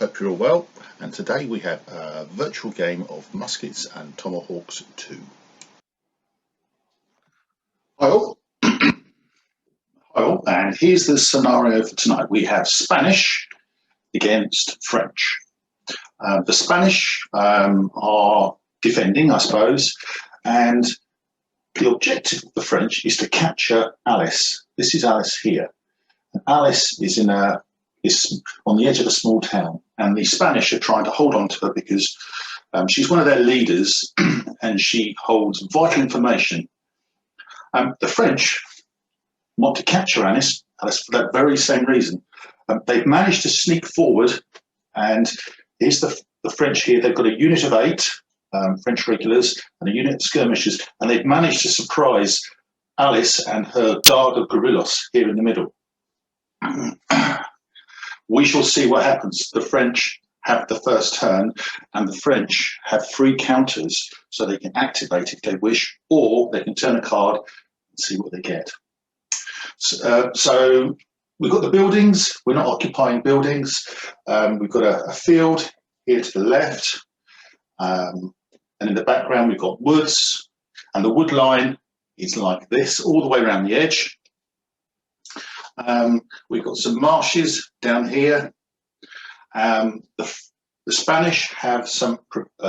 Hope you're all well, and today we have a virtual game of Muskets and Tomahawks 2. Hi all. Hi all, and here's the scenario for tonight. We have Spanish against French. The Spanish are defending, I suppose, and the objective of the French is to capture Alice. This is Alice here. Alice is on the edge of a small town, and the Spanish are trying to hold on to her because she's one of their leaders and she holds vital information. The French want to capture Alice for that very same reason. They've managed to sneak forward, and here's the French here. They've got a unit of 8 French regulars and a unit of skirmishers, and they've managed to surprise Alice and her guard of guerrillas here in the middle. We shall see what happens. The French have the first turn, and the French have 3 counters, so they can activate if they wish, or they can turn a card and see what they get. So we've got the buildings. We're not occupying buildings. We've got a field here to the left, and in the background we've got woods, and the wood line is like this all the way around the edge. We've got some marshes down here. The Spanish have some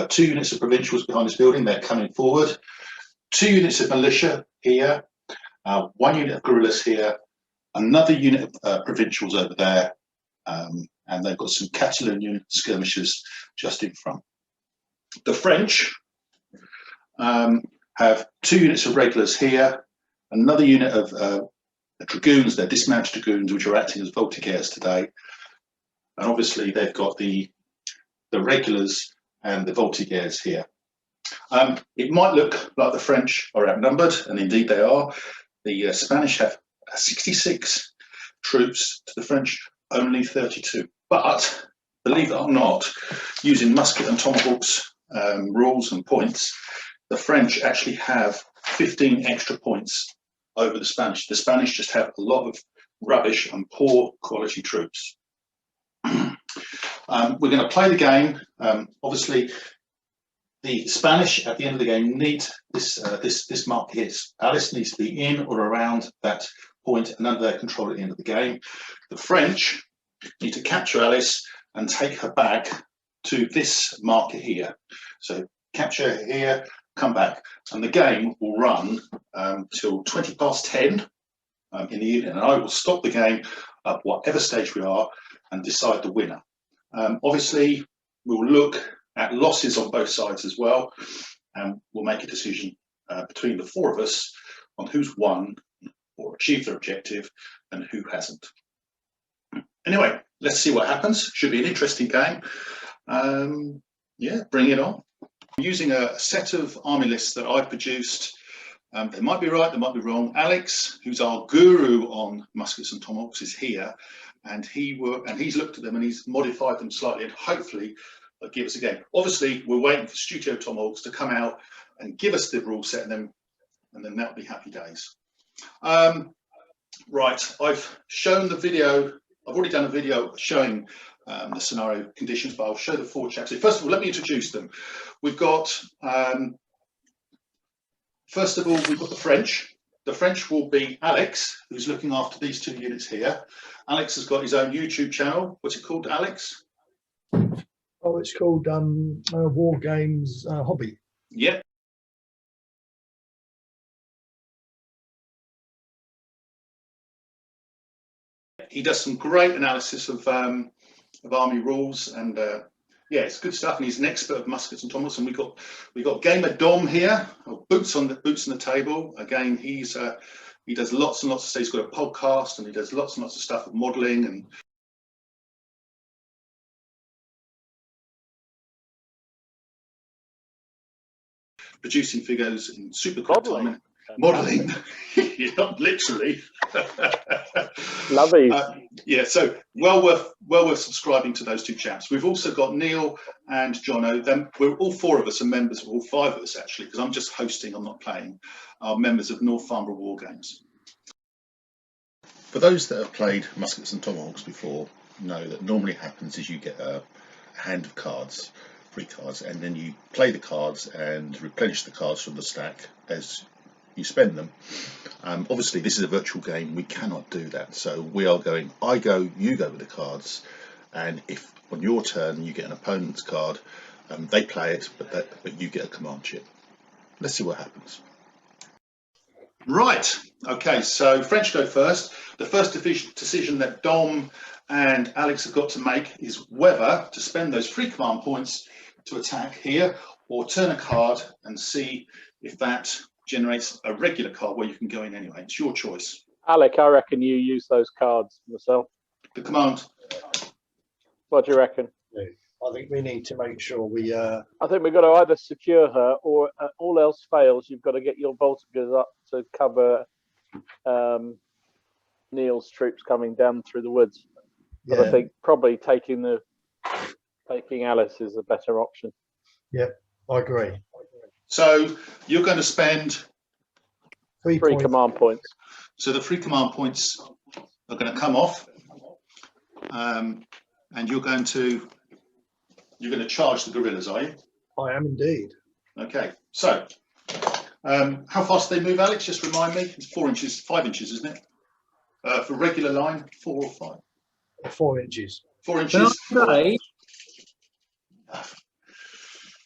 2 units of provincials behind this building. They're coming forward. 2 units of militia here. 1 unit of guerrillas here. Another unit of provincials over there. And they've got some Catalonian skirmishers just in front. The French have 2 units of regulars here. Another unit of dragoons. They're dismounted dragoons, which are acting as voltigeurs today. And obviously they've got the regulars and the voltigeurs here. It might look like the French are outnumbered, and indeed they are. The Spanish have 66 troops to the French only 32. But believe it or not, using musket and tomahawks rules and points, the French actually have 15 extra points over the Spanish. The Spanish just have a lot of rubbish and poor quality troops. We're going to play the game. Obviously, the Spanish at the end of the game need this mark here. Alice needs to be in or around that point and under their control at the end of the game. The French need to capture Alice and take her back to this marker here. So capture her here, come back, and the game will run till 10 in the evening, and I will stop the game at whatever stage we are and decide the winner. Obviously, we'll look at losses on both sides as well, and we'll make a decision between the 4 of us on who's won or achieved their objective and who hasn't. Anyway, let's see what happens. Should be an interesting game. Yeah, bring it on. I'm using a set of army lists that I've produced. They might be right, they might be wrong. Alex, who's our guru on muskets and tomahawks, is here, and he's looked at them and he's modified them slightly, and hopefully they'll give us a game. Obviously, we're waiting for Studio Tomahawks to come out and give us the rule set, and then that'll be happy days. Right, I've shown the video. I've already done a video showing the scenario conditions, but I'll show the 4 chaps. First of all, let me introduce them. We've got, first of all, we've got the French. The French will be Alex, who's looking after these 2 units here. Alex has got his own YouTube channel. What's it called, Alex? Oh, it's called Wargames Hobby. Yep. He does some great analysis of army rules, and yeah, it's good stuff. And he's an expert of muskets and tomahawks. And we got Gamer Dom here, boots on the table. Again, he does lots and lots of stuff. He's got a podcast, and he does lots and lots of stuff with modelling and producing figures in super quick time. Modelling, not literally. Lovely. Yeah, so well worth subscribing to those 2 chaps. We've also got Neil and Jono. We're all 4 of us are members, all 5 of us actually, because I'm just hosting, I'm not playing. Are members of North Farnborough Wargames. For those that have played muskets and tomahawks before, know that normally happens is you get a hand of cards, free cards, and then you play the cards and replenish the cards from the stack as you spend them. Obviously, this is a virtual game. We cannot do that. So we are going, I go, you go with the cards. And if on your turn you get an opponent's card, they play it, but you get a command chip. Let's see what happens. Right. Okay, so French go first. The first decision that Dom and Alex have got to make is whether to spend those 3 command points to attack here, or turn a card and see if that generates a regular card where you can go in anyway. It's your choice. Alec, I reckon you use those cards yourself. The command. What do you reckon? I think we need to make sure we. I think we've got to either secure her, or all else fails, you've got to get your Voltigers up to cover Neil's troops coming down through the woods. But I think probably taking Alice is a better option. Yeah, I agree. So you're going to spend 3 command points. So the 3 command points are going to come off, and you're going to charge the guerrillas, are you? I am indeed. Okay. So how fast do they move, Alex? Just remind me. It's 4 inches, 5 inches, isn't it? For regular line, 4 or 5. 4 inches. 4 inches.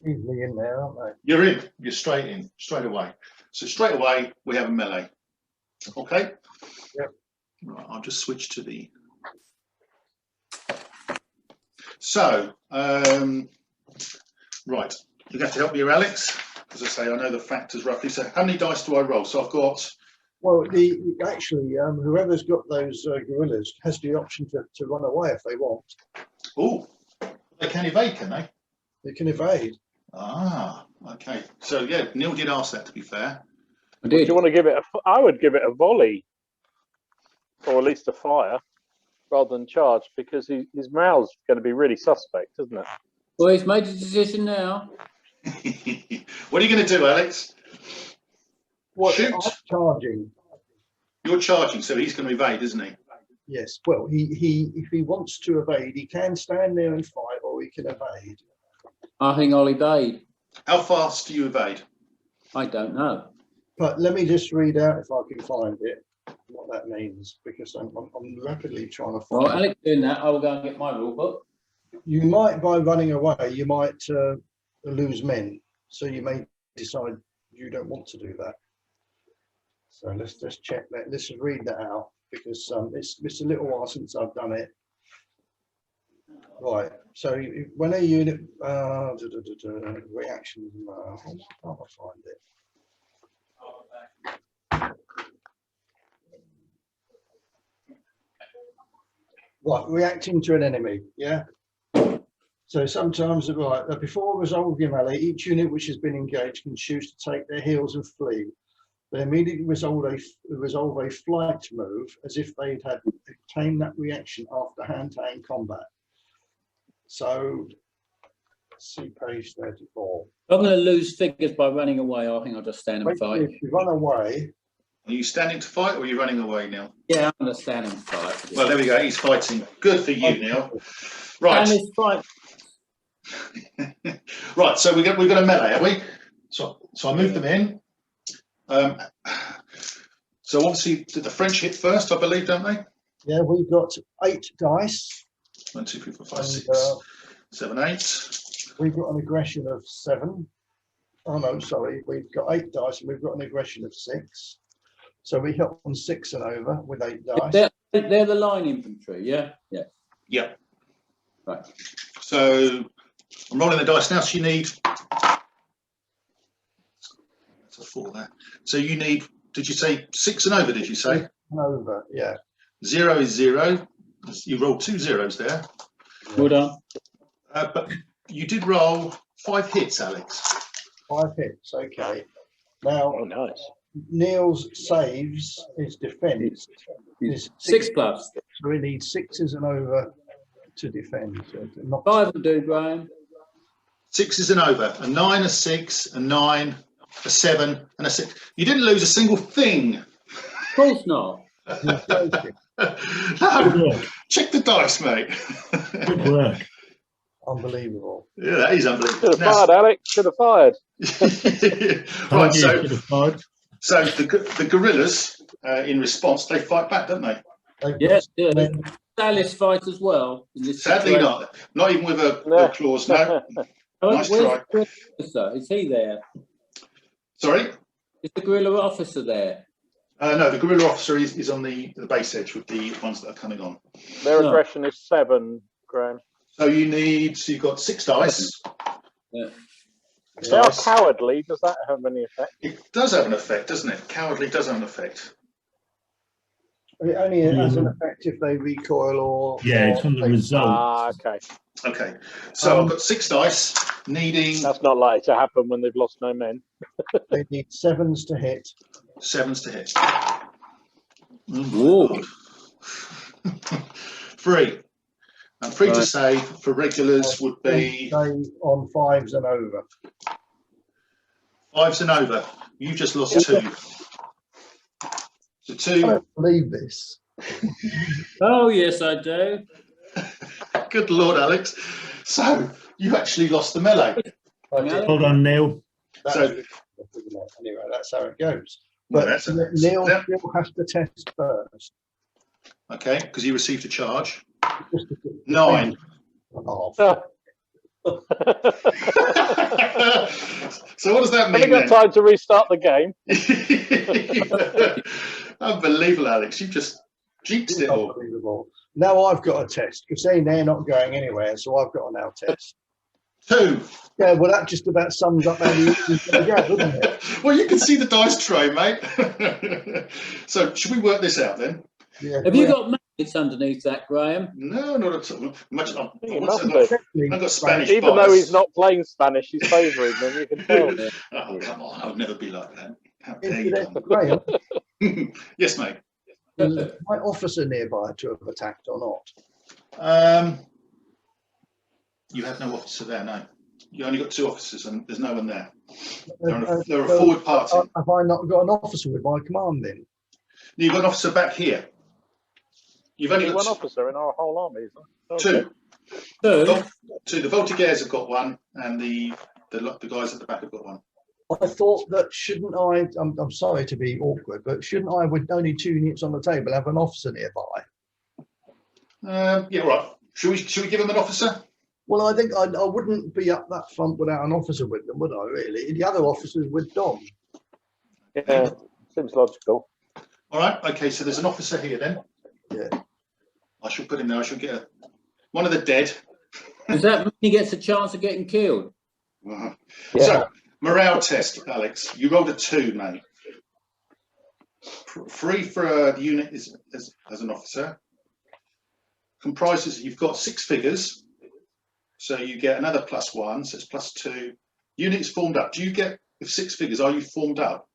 Easily in there, aren't they? You're in. You're straight in, straight away. So straight away we have a melee. Okay. Yep. Right. I'll just switch to the. So right, you have to help me here, Alex. As I say, I know the factors roughly. So how many dice do I roll? So I've got. Well, whoever's got those gorillas has the option to run away if they want. Oh, they can evade, can they? They can evade. Ah, okay. So yeah, Neil did ask that, to be fair. I did. Do you want to give it I would give it a volley, or at least a fire, rather than charge, because his morale's going to be really suspect, isn't it? Well, he's made a decision now. What are you going to do, Alex? Shoot. I'm charging. You're charging, so he's going to evade, isn't he? Yes. Well, if he wants to evade, he can stand there and fight, or he can evade. I think I'll evade. How fast do you evade? I don't know. But let me just read out, if I can find it, what that means, because I'm rapidly trying to find Well, it. Alex doing that, I will go and get my rule book. You might, by running away, you might lose men. So you may decide you don't want to do that. So let's just check that. Let's read that out, because it's a little while since I've done it. Right. So when a unit reaction, I'll find it. Right, reacting to an enemy, yeah. So sometimes, right, before resolving melee, each unit which has been engaged can choose to take their heels and flee. They immediately resolve a flight move as if they'd had obtained that reaction after hand-to-hand combat. So, see page 34. I'm going to lose figures by running away. I think I'll just stand and fight. If you run away. Are you standing to fight, or are you running away, Neil? Yeah, I'm going to stand and fight. Well, there we go. He's fighting. Good for you, Neil. Right. And it's fight. Right. So we've got a melee, have we? So I moved them in. So obviously, did the French hit first? I believe, don't they? Yeah, we've got 8 dice. 1, 2, 3, 4, 5, And, 6, 7, 8. We've got an aggression of 7. Oh no, sorry. We've got 8 dice and we've got an aggression of 6. So we hit on 6 and over with 8 dice. They're the line infantry, yeah? Yeah. Yeah. Right. So I'm rolling the dice now. So you need. That's a 4 there. So you need. Did you say 6 and over? Did you say? 6 and over, yeah. 0 is 0. You rolled 2 zeros there. Well done. But you did roll 5 hits, Alex. 5 hits, okay. Now, Oh, nice. Neil's saves, his defence is 6 plus. So we need 6s and over to defend. So not 5 will do, Graham. 6 and over. A 9, a 6, a 9, a 7, and a 6. You didn't lose a single thing. Of course not. No, check the dice, mate. Good work. Unbelievable. Yeah, that is Should unbelievable. have fired, Alex. Should have fired. Right, You should have fired. so the gorillas, in response, they fight back, don't they? They've Yes, got yeah. men- Alice fight as well. In this Sadly situation. not even with a No. clause. No. Oh, Nice where's try. the guerrilla officer? Is he there? Sorry? Is the guerrilla officer there? No, the guerrilla officer is on the base edge with the ones that are coming on. Their No. aggression is 7, Graham. So you've got 6 dice. Yeah. Six They are dice. cowardly. Does that have any effect? It does have an effect, doesn't it? Cowardly does have an effect. It only has an effect if they recoil or. Yeah, it's on the result. Ah, okay. Okay, so I've got 6 dice, needing That's not likely to happen when they've lost no men. They need 7s to hit. 7s to hit. Whoa. 3. And 3 to Right. save for regulars would be Stay on 5s and over. 5s and over. You've just lost 2. So I 2. don't believe this. Oh yes, I do. Good Lord, Alex. So you actually lost the melee. I did. Hold on, Neil. That's So- ridiculous, isn't it? Anyway, that's how it goes. Well, But that's Neil yeah. still has to test first. Okay, because you received a charge. Just to- 9. Oh, So what does that Have you mean got then? time to restart the game? Unbelievable, Alex. You've just jinxed it all. unbelievable. Now I've got a test because they're not going anywhere, so I've got to now test. 2. Yeah, well, that just about sums up how the evening's going to go, doesn't it? Well, you can see the dice tray, mate. So should we work this out then? Yeah. Have you got magnets underneath that, Graham? No, not at all. Much. You I've must got Spanish Even though bias. he's not playing Spanish, he's favouring them. You can tell. Oh, come on. I would never be like that. How dare you? Graham, Yes, mate. is my officer nearby to have attacked or not? You have no officer there, no. You only got 2 officers and there's no one there. They're a So, forward party. have I not got an officer with my command then? You've got an officer back here. You've only Only one got officer in our whole army, is there? 2. Two. 2. The Voltigeurs have got 1 and the guys at the back have got 1. I thought that shouldn't I, I'm sorry to be awkward, but shouldn't I, with only 2 units on the table, have an officer nearby? Yeah, right. Should we give him an officer? Well, I think I wouldn't be up that front without an officer with them, would I, really? The other officers with Dom. Yeah, seems logical. All right. Okay. So there's an officer here then. Yeah. I shall put him there. I shall get one of the dead. Does that mean he gets a chance of getting killed? Uh-huh. Yeah. So morale test, Alex. You rolled a 2, mate. 3 for the unit is as an officer. Comprises. You've got 6 figures. So you get another +1, so it's +2. Unit is formed up. Do you get with 6 figures? Are you formed up?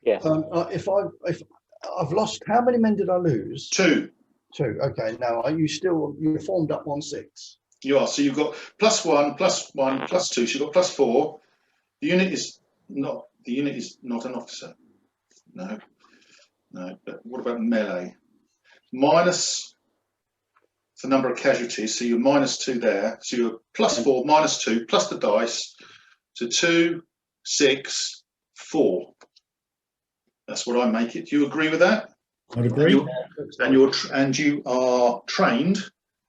Yes. If I've lost, how many men did I lose? 2. 2. Okay. Now, you're formed up 1/6. You are. So you've got +1, +1, +2. So you've got +4. The unit is not an officer. No. But what about melee? Minus the number of casualties. So you're -2 there. So you're +4, -2, plus the dice. So 2, 6, 4. That's what I make it. Do you agree with that? I'd agree. And you are trained.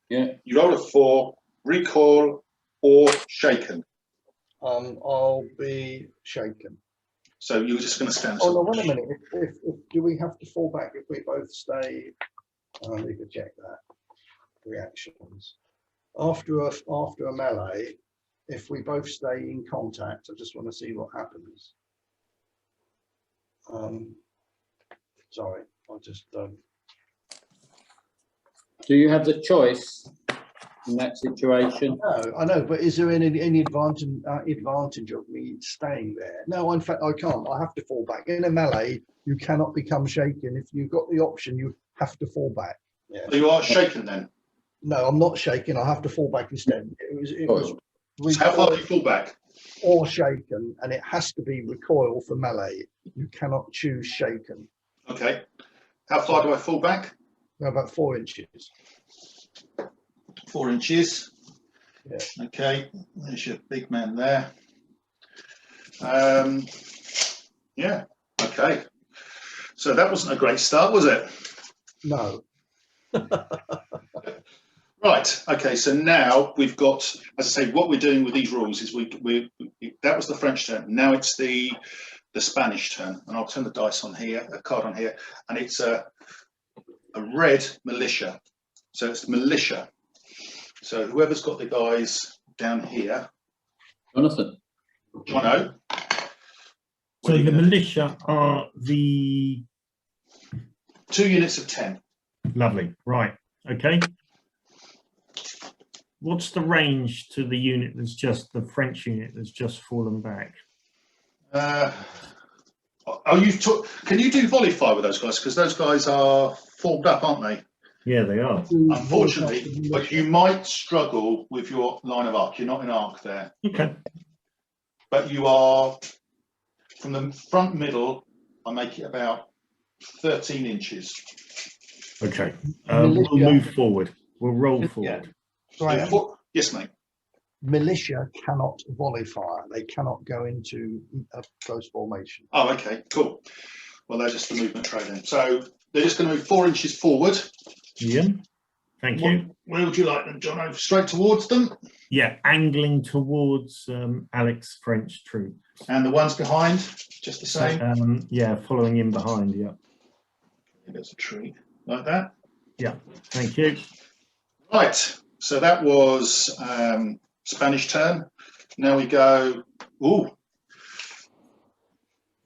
Yeah. You roll a 4, recoil or shaken. I'll be shaken. So you're just going to stand. Oh, no, wait a minute. If do we have to fall back if we both stay? I need to check that. Reactions. After a melee, if we both stay in contact, I just want to see what happens. Sorry, I just Do you have the choice in that situation? no, I know, but is there any advantage of me staying there? No, in fact, I can't. I have to fall back. In a melee, you cannot become shaken. If you've got the option, you have to fall back. Yeah. So you are shaken then. No, I'm not shaking. I have to fall back instead. It was So how far do you fall back? or shaken, and it has to be recoil for melee. You cannot choose shaken. Okay. How far do I fall back? About 4 inches. 4 inches. Yeah. Okay, there's your big man there. Yeah, okay. So that wasn't a great start, was it? No. Right. Okay. So now we've got, as I say, what we're doing with these rules is that was the French turn. Now it's the Spanish turn, and I'll turn the dice on here, a card on here, and it's a red militia. So it's militia. So whoever's got the guys down here, Jonathan. Jono. So the militia are the 2 units of 10. lovely, right? Okay. What's the range to the unit that's just the French unit that's just fallen back? Can you do volley fire with those guys? Because those guys are formed up, aren't they? Yeah, they are. Unfortunately, but you might struggle with your line of arc. You're not in arc there, Okay. but you are from the front middle. I make it about 13 inches. Okay. We'll move forward. We'll roll forward. Right. Yes, mate. Militia cannot volley fire. They cannot go into a close formation. Oh, okay, cool. Well, they're just the movement tray then. So they're just going to move 4 inches forward. Yeah. Thank you. Where would you like them, John? Straight towards them? Yeah, angling towards Alex's French troop. And the ones behind, just the same? Yeah, following in behind, yeah. There's a tree like that. Yeah, thank you. Right, so that was Spanish turn. Now we go,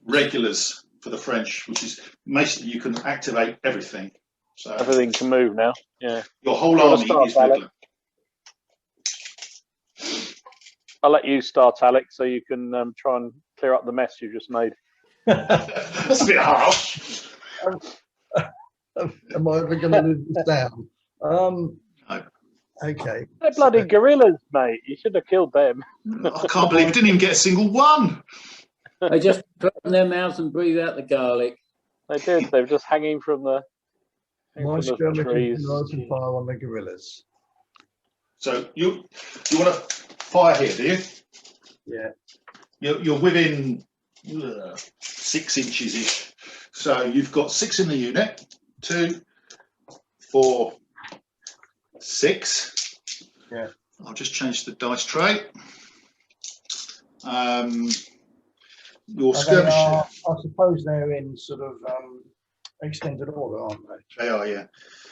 regulars for the French, which is basically you can activate everything. So Everything can move now. Yeah. your whole army is regular. I'll let you start, Alex, so you can try and clear up the mess you just made. That's a bit harsh. Am I ever going to live this down? No. Okay. They're bloody gorillas, mate. You should have killed them. I can't believe it didn't even get a single one. They just open their mouths and breathe out the garlic. They did. They were just hanging from the My skirmish trees. can open fire on the gorillas. So you want to fire here, do you? Yeah. You're within 6 inches ish. So you've got 6 in the unit. 2, 4, 6. Yeah. I'll just change the dice tray. Your skirmish. I suppose they're in sort of extended order, aren't they? They are, yeah.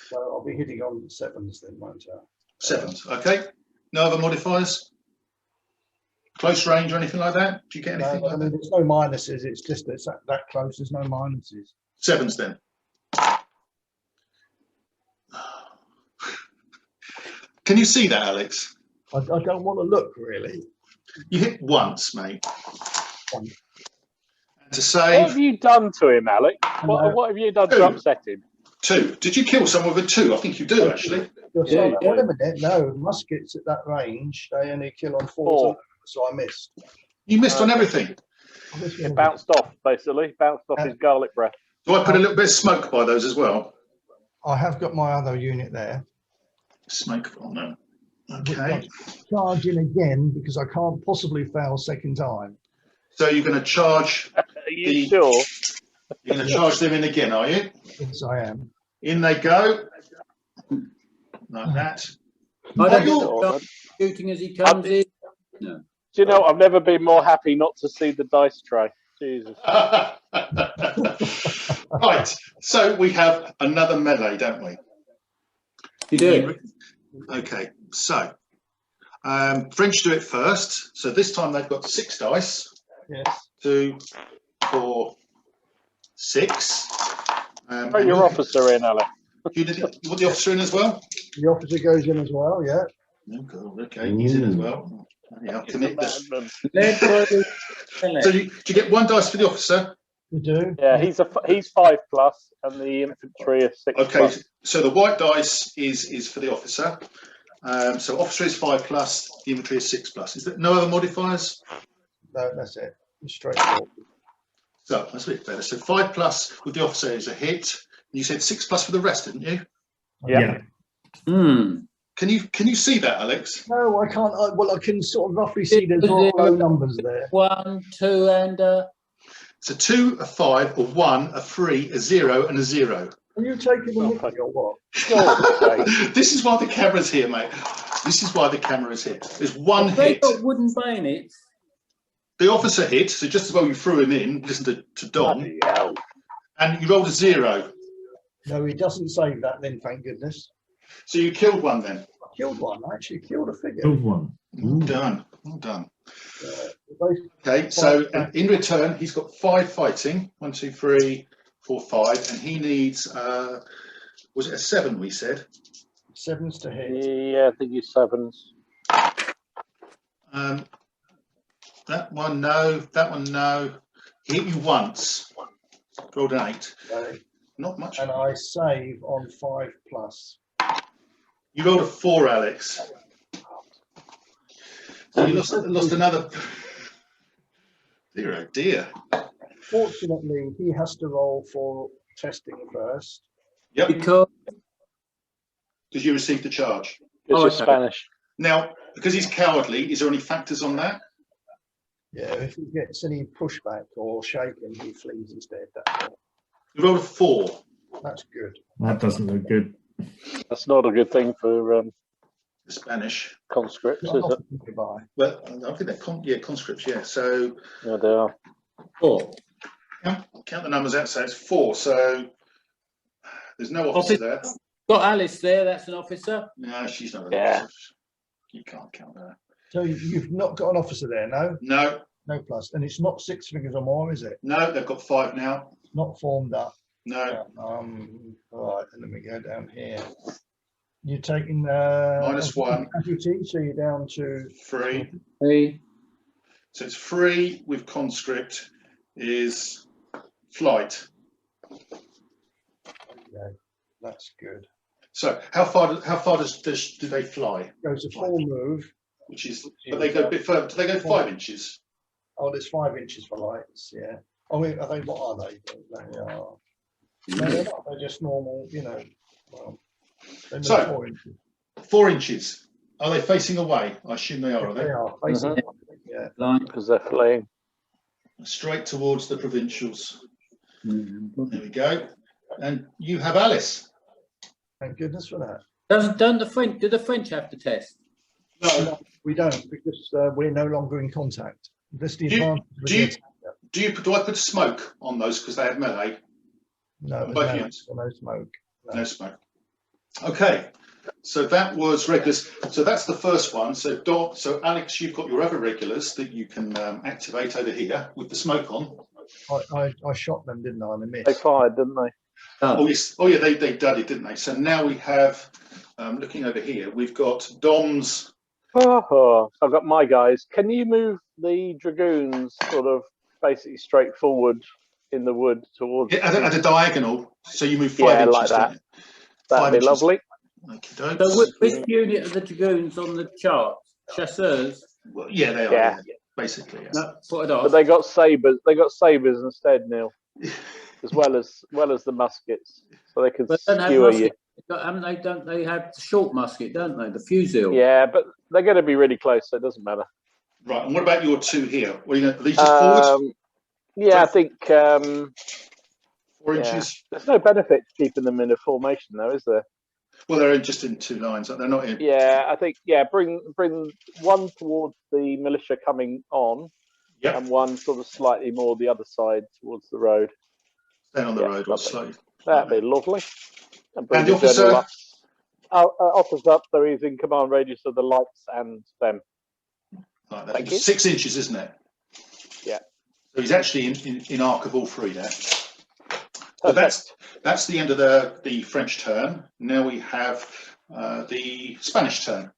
So I'll be hitting on 7s then, won't I? 7s. Okay. No other modifiers. Close range or anything like that? Do you get anything No, like that? there's no minuses. It's just it's that close. There's no minuses. 7s then. Can you see that, Alex? I don't want to look really. You hit once, mate. Once. And to What save have you done to him, Alex? What have you done to upset him? 2. Did you kill someone with a 2? I think you do, actually. Yeah, Wait a minute. No, muskets at that range, they only kill on 4, so I missed. You missed on everything. It bounced off, basically. Bounced off his garlic breath. Do I put a little bit of smoke by those as well? I have got my other unit there. Smoke, oh no. Okay. Charge in again because I can't possibly fail second time. So you're going to charge. Are you sure? You're going to charge them in again, are you? Yes, I am. In they go. Like that. I don't Oh, start shooting as he comes in. No. Do you know, I've never been more happy not to see the dice tray. Jesus. Right. So we have another melee, don't we? You do. Okay. So French do it first. So this time they've got 6 dice. Yes. 2, 4, 6. Throw your officer in, Alex. You want the officer in as well? The officer goes in as well, yeah. Oh, God. Okay, he's in as well. Yeah, I'll commit this. Led by the So do you get 1 dice for the officer? You do? Yeah, he's 5+, and the infantry are 6+. Okay, so the white dice is for the officer. So officer is 5+, the infantry is 6+. Is there no other modifiers? No, that's it. It's straightforward. So that's a bit better. So 5+ with the officer is a hit. You said 6+ for the rest, didn't you? Yeah. Hmm. Can you see that, Alex? No, I can't. Well, I can sort of roughly see there's low numbers there. 1, 2, and It's a 2, a 5, a 1, a 3, a 0, and a 0. Are you taking the mickey or what? This is why the camera's here, mate. This is why the camera is here. There's one they hit. got wooden bayonets. The officer hit, so just as well you threw him in, listen to Dom, Bloody hell. and you rolled a 0. No, he doesn't save that then, thank goodness. So you killed one then. I killed one. I actually killed a figure. Killed one. Well done. Well done. Both- Okay, so in return, he's got 5 fighting. 1, 2, 3, 4, 5, and he needs, was it a 7 we said? 7s to hit. Yeah, I think he's 7s. That one, no. That one, no. He hit you once. Rolled an 8. Okay. Not much. And I save on 5+. You rolled a 4, Alex. So you lost another. Dear, oh dear. Fortunately, he has to roll for testing first. Yep, Because because you received the charge. It's Oh, just okay. Spanish. Now, because he's cowardly, is there any factors on that? Yeah, if he gets any pushback or shaken, he flees instead. You rolled a 4. That's good. That doesn't look good. That's not a good thing for The Spanish. conscripts, Not is it? often goodbye. Well, I think they're conscripts, yeah. So Yeah, they are. 4. count the numbers out. So it's 4. So there's no officer there. Got Alice there. That's an officer. No, she's not. Yeah. You can't count her. So you've not got an officer there, no? No, No plus. And it's not 6 figures or more, is it? no, they've got 5 now. Not formed up. No, All right, and then we go down here. You're taking -1. casualty, so you're down to 3. 3. So it's 3 with conscript is flight. okay, that's good. So how far do they fly? Goes a full move. Which is, but they go a bit further. Do they go 5 inches? Oh, there's 5 inches for lights, yeah. I mean, I think, what are they? They are. No, they're not. They're just normal, you know. Well, they move So- 4 inches. 4 inches. Are they facing away? I assume they are They they? are facing. Yeah. Line. Because they're fleeing. Straight towards the provincials. Mm-hmm. There we go. And you have Alice. Thank goodness for that. Don't the French? Do the French have to test? No. We don't, because we're no longer in contact. That's the Do you- advantage. of do you- the- Do I put smoke on those because they have melee? No, both no, units? no smoke. No smoke. Okay. So that was regulars. So that's the first one. So Alex, you've got your other regulars that you can activate over here with the smoke on. I shot them, didn't I? And I They missed. fired, didn't they? Oh yes. Oh yeah. They dudded, didn't they? So now we have. Looking over here, we've got Dom's. Oh, I've got my guys. Can you move the dragoons sort of basically straight forward in the wood towards? At a diagonal, so you move 5 Yeah, inches. like that. don't you? That'd 5 be inches. lovely. Okey-dokes. So which unit of the dragoons on the chart? Chasseurs. Well, yeah, they are. Yeah. Yeah, basically. Yeah. No, put it But off. they got sabers. They got sabers instead, Neil, as well as the muskets, so they can But don't have skewer you. musket. Don't they have the short musket, don't they? The fusil. Yeah, but they're going to be really close, so it doesn't matter. Right. And what about your 2 here? What are you going to lead us forward? Yeah, I think 4 yeah. inches. There's no benefit to keeping them in a formation, though, is there? Well, they're just in 2 lines. They're not in. Yeah, I think bring one towards the militia coming on, Yep. and one sort of slightly more the other side towards the road. Staying on the Yeah, road or lovely. slightly. That'd be lovely. And bring And the the general officer? up. Officer's up, so he's in command radius of the lights and them. Like Thank that. you. 6 inches, isn't it? Yeah. So he's actually in arc of all 3 there. So Perfect. that's the end of the French turn. Now we have the Spanish turn.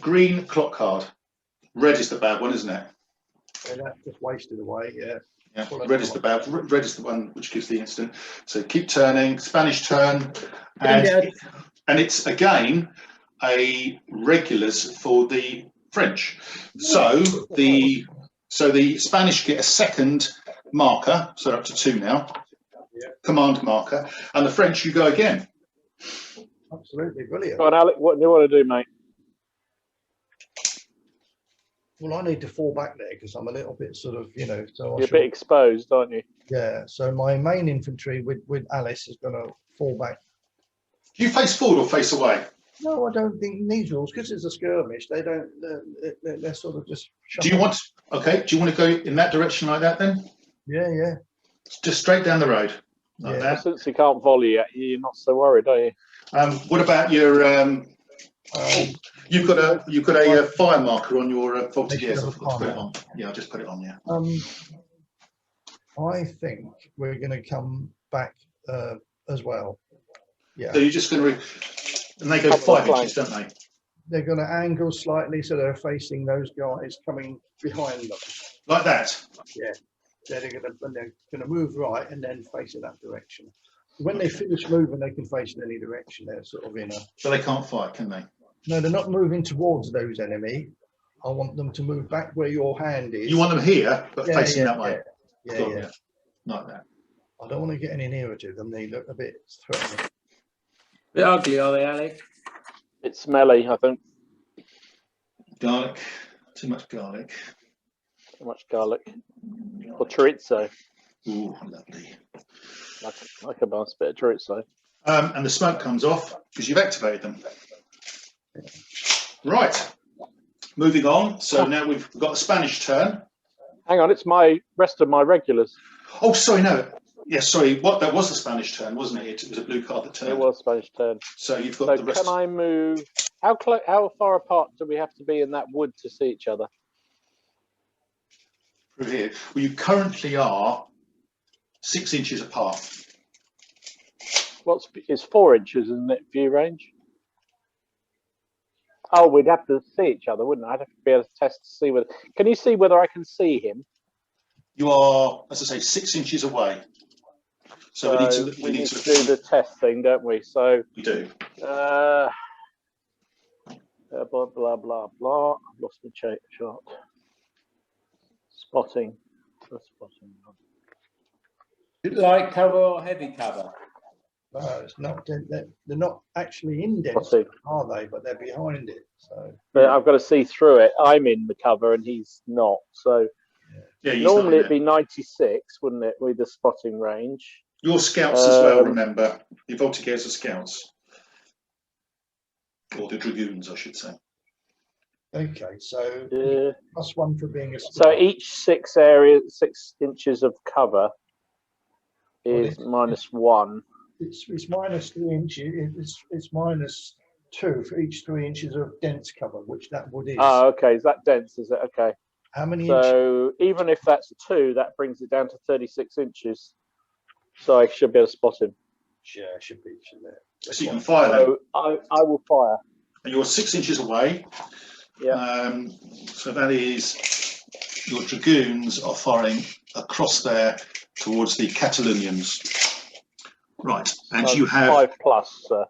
Green clock card. Red is the bad one, isn't it? And that just wasted away, yeah. Yeah. Well, Red is the bad. Red is the one which gives the incident. So keep turning. Spanish turn, and it's again a regulars for the French. So the Spanish get a second marker. So they're up to 2 now. Yeah. Command marker, and the French, you go again. Absolutely brilliant. Go on, Alec, what do you want to do, mate? Well, I need to fall back there because I'm a little bit sort of, you know, so I You're a should, bit exposed, aren't you? yeah. So my main infantry with Alice is going to fall back. Do you face forward or face away? No, I don't think in these rules, because it's a skirmish, they don't, they're sort of just. Do you want? Okay. Do you want to go in that direction like that then? Yeah, yeah. Just straight down the road like Yeah. Well, that. since you can't volley at you, you're not so worried, are you? What about your? You've got a fire marker on your voltigeurs. should I have a forgot to put it fire on. Yeah, I'll just put it on. Yeah. I think we're going to come back as well. Yeah. So you're just going to, and they go Couple of 5 inches, don't they? They're going to angle slightly so they're facing those guys coming behind them. Like that. Yeah. They're going to move right and then face in that direction. When they finish moving, they can face in any direction. They're sort of in a. So they can't fight, can they? No, they're not moving towards those enemy. I want them to move back where your hand is. You want them here, but Yeah, facing yeah, that way. Yeah, Got yeah. you. Like that. I don't want to get any nearer to them. They look a bit threatening. Bit ugly, are they, Alec? It's smelly, I think. Garlic. Too much garlic. Too much garlic. Or chorizo. Ooh, lovely. Like a nice bit of chorizo. And the smoke comes off because you've activated them. Right. Moving on. So now we've got the Spanish turn. Hang on, it's my rest of my regulars. Oh, sorry, no. Yes, sorry. What that was the Spanish turn, wasn't it? It was a blue card that turned. It was Spanish turn. So you've got So the rest can I move? How far apart do we have to be in that wood to see each other? through here. Well, you currently are 6 inches apart. It's 4 inches, isn't it? View range. Oh, we'd have to see each other, wouldn't I? I'd have to be able to test to see whether. Can you see whether I can see him? You are, as I say, 6 inches away. So we need to do the test thing, don't we? So we do. Blah blah blah blah. I've lost my chart. Spotting. Light cover or heavy cover? No, it's not. They're not actually in dense, are they? But they're behind it. So. But I've got to see through it. I'm in the cover and he's not. So yeah, normally it'd be 96, wouldn't it, with the spotting range? Your scouts as well. Remember, your voltigeurs are scouts, or the dragoons, I should say. Okay, so +1 for being a scout. So each 6 inches of cover is -1. It's -3 inches. It's -2 for each 3 inches of dense cover, which that wood is. Oh, okay. Is that dense? Is it okay? How many inches? So even if that's 2, that brings it down to 36 inches. So I should be able to spot him. Yeah, should be. So you can fire them. So I will fire. And you're 6 inches away. Yeah. So that is your dragoons are firing across there towards the Catalonians. Right, and you have 5+, sir.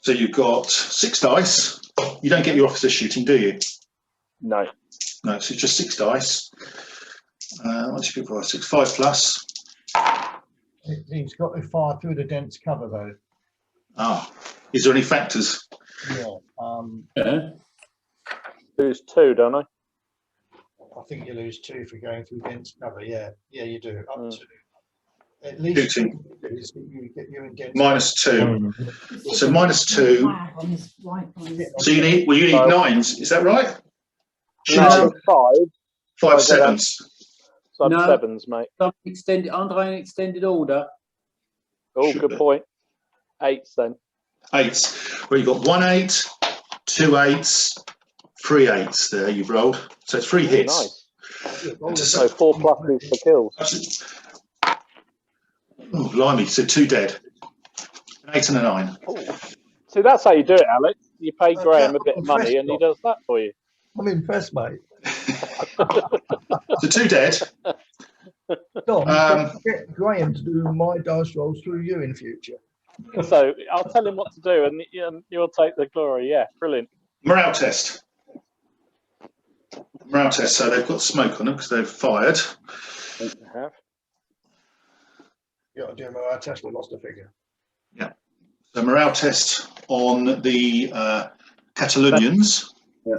So you've got 6 dice. You don't get your officer shooting, do you? No. No, so it's just 6 dice. 1, 2, 3, 4, 5, 6, 5+. He's got to fire through the dense cover, though. Ah, is there any factors? Yeah. Lose 2, don't I? I think you lose 2 for going through dense cover. Yeah, you do. Up to at least Shooting. you get you in dense. -2. So -2. So you need you need 9s. Is that right? No, 5. 5 7s. So I'm No. 7s, mate. Aren't I in extended order? Oh, Should good be. point. 8s then. 8s. Well, you've got 1 8, 2 8s, 3 8s there you've rolled. So it's 3 Oh, hits. nice. So 4+ is for kills. Oh, blimey. So 2 dead. An 8 and a 9. Ooh. See, that's how you do it, Alex. You pay Graham a bit of money and he does that for you. I'm impressed, mate. So 2 dead. Dom, get Graham to do my dice rolls through you in future. So I'll tell him what to do and you'll take the glory. Yeah, brilliant. Morale test. Morale test. So they've got smoke on them because they've fired. Have. You got to do a morale test. We lost a figure. Yeah. So morale test on the Catalonians. Yeah.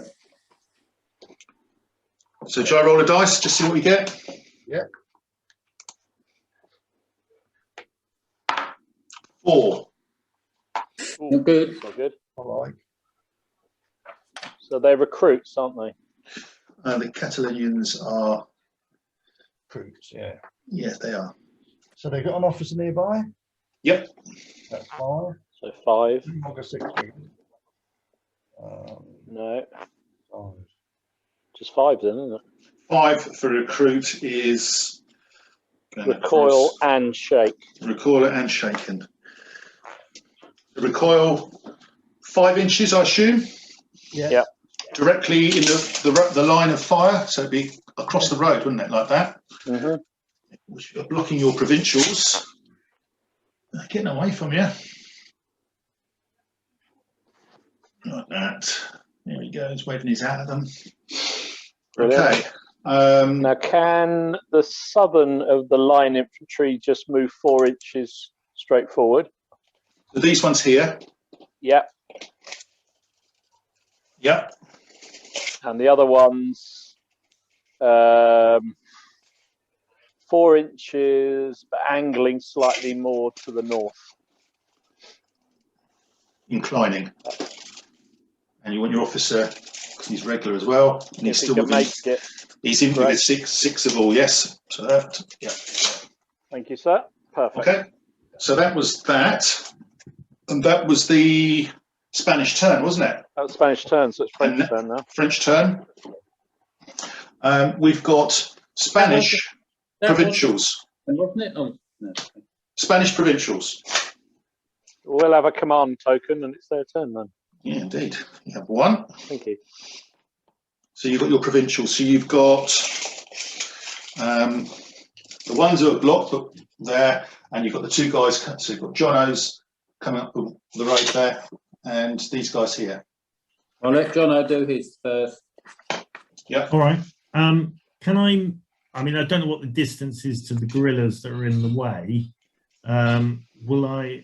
So do I roll a dice, just see what we get? Yeah. 4. Not good. Not good. I like. So they're recruits, aren't they? The Catalonians are, Recruits, yeah. yes, they are. So they've got an officer nearby? Yep. That's 5. So 5. I'll go 6. No, 5. just 5 then, isn't it? 5 for recruit is Recoil and shake. recoiler and shaken. The recoil 5 inches, I assume. Yeah. Yeah. Directly in the line of fire, so it'd be across the road, wouldn't it, like that? Mm-hmm. Which are blocking your provincials. They're getting away from you. Like that. There he goes, waving his hat at them. Brilliant. Okay. Now, can the southern of the line infantry just move 4 inches straight forward? So these ones here. Yep. Yep. And the other ones, 4 inches, but angling slightly more to the north. Inclining. And you want your officer, because he's regular as well. And he's If he still can within, make it. he's in with 6 of all, yes. So that, yeah. Thank you, sir. Perfect. Okay. So that was that. And that was the Spanish turn, wasn't it? That was Spanish turn, so it's French And turn now. French turn. We've got Spanish provincials. Wasn't it? Oh, no. Spanish provincials. We'll have a command token, and it's their turn then. Yeah, indeed. You have 1. Thank you. So you've got your provincials. So you've got the ones that are blocked there, and you've got the 2 guys. So you've got Jono's coming up the road there, and these guys here. I'll let Jono do his first. Yeah. All right. Can I mean, I don't know what the distance is to the guerrillas that are in the way. Will I?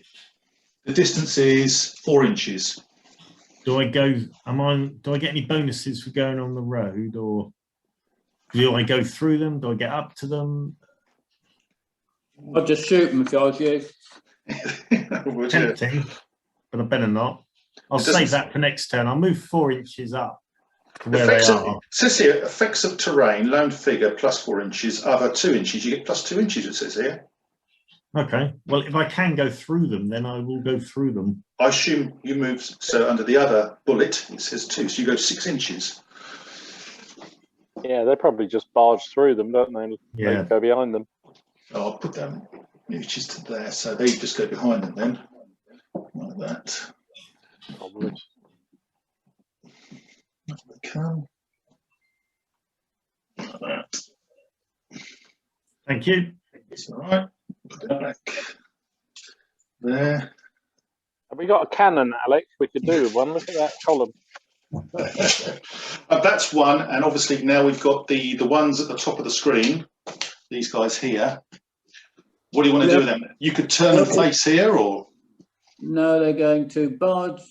The distance is 4 inches. Do I go? Do I get any bonuses for going on the road, or do I go through them? Do I get up to them? I'll just shoot them if I was you. Would you? Tempting, but I better not. I'll It doesn't- save that for next turn. I'll move 4 inches up to where Effects they of, are. it says here, effects of terrain, lone figure plus 4 inches, other 2 inches. You get plus 2 inches, it says here. Okay. Well, if I can go through them, then I will go through them. I assume you move, so under the other bullet, it says 2, so you go 6 inches. Yeah, they probably just barge through them, don't they? Yeah. They go behind them. I'll put them inches to there, so they just go behind them then, like that. Probably. Up they come. Like that. Thank you. It's all right. Put it back there. Have we got a cannon, Alec? We could do with one. Look at that column. That's one, and obviously now we've got the ones at the top of the screen. These guys here. What do you want to do with them? You could turn and face here, or No, they're going to barge.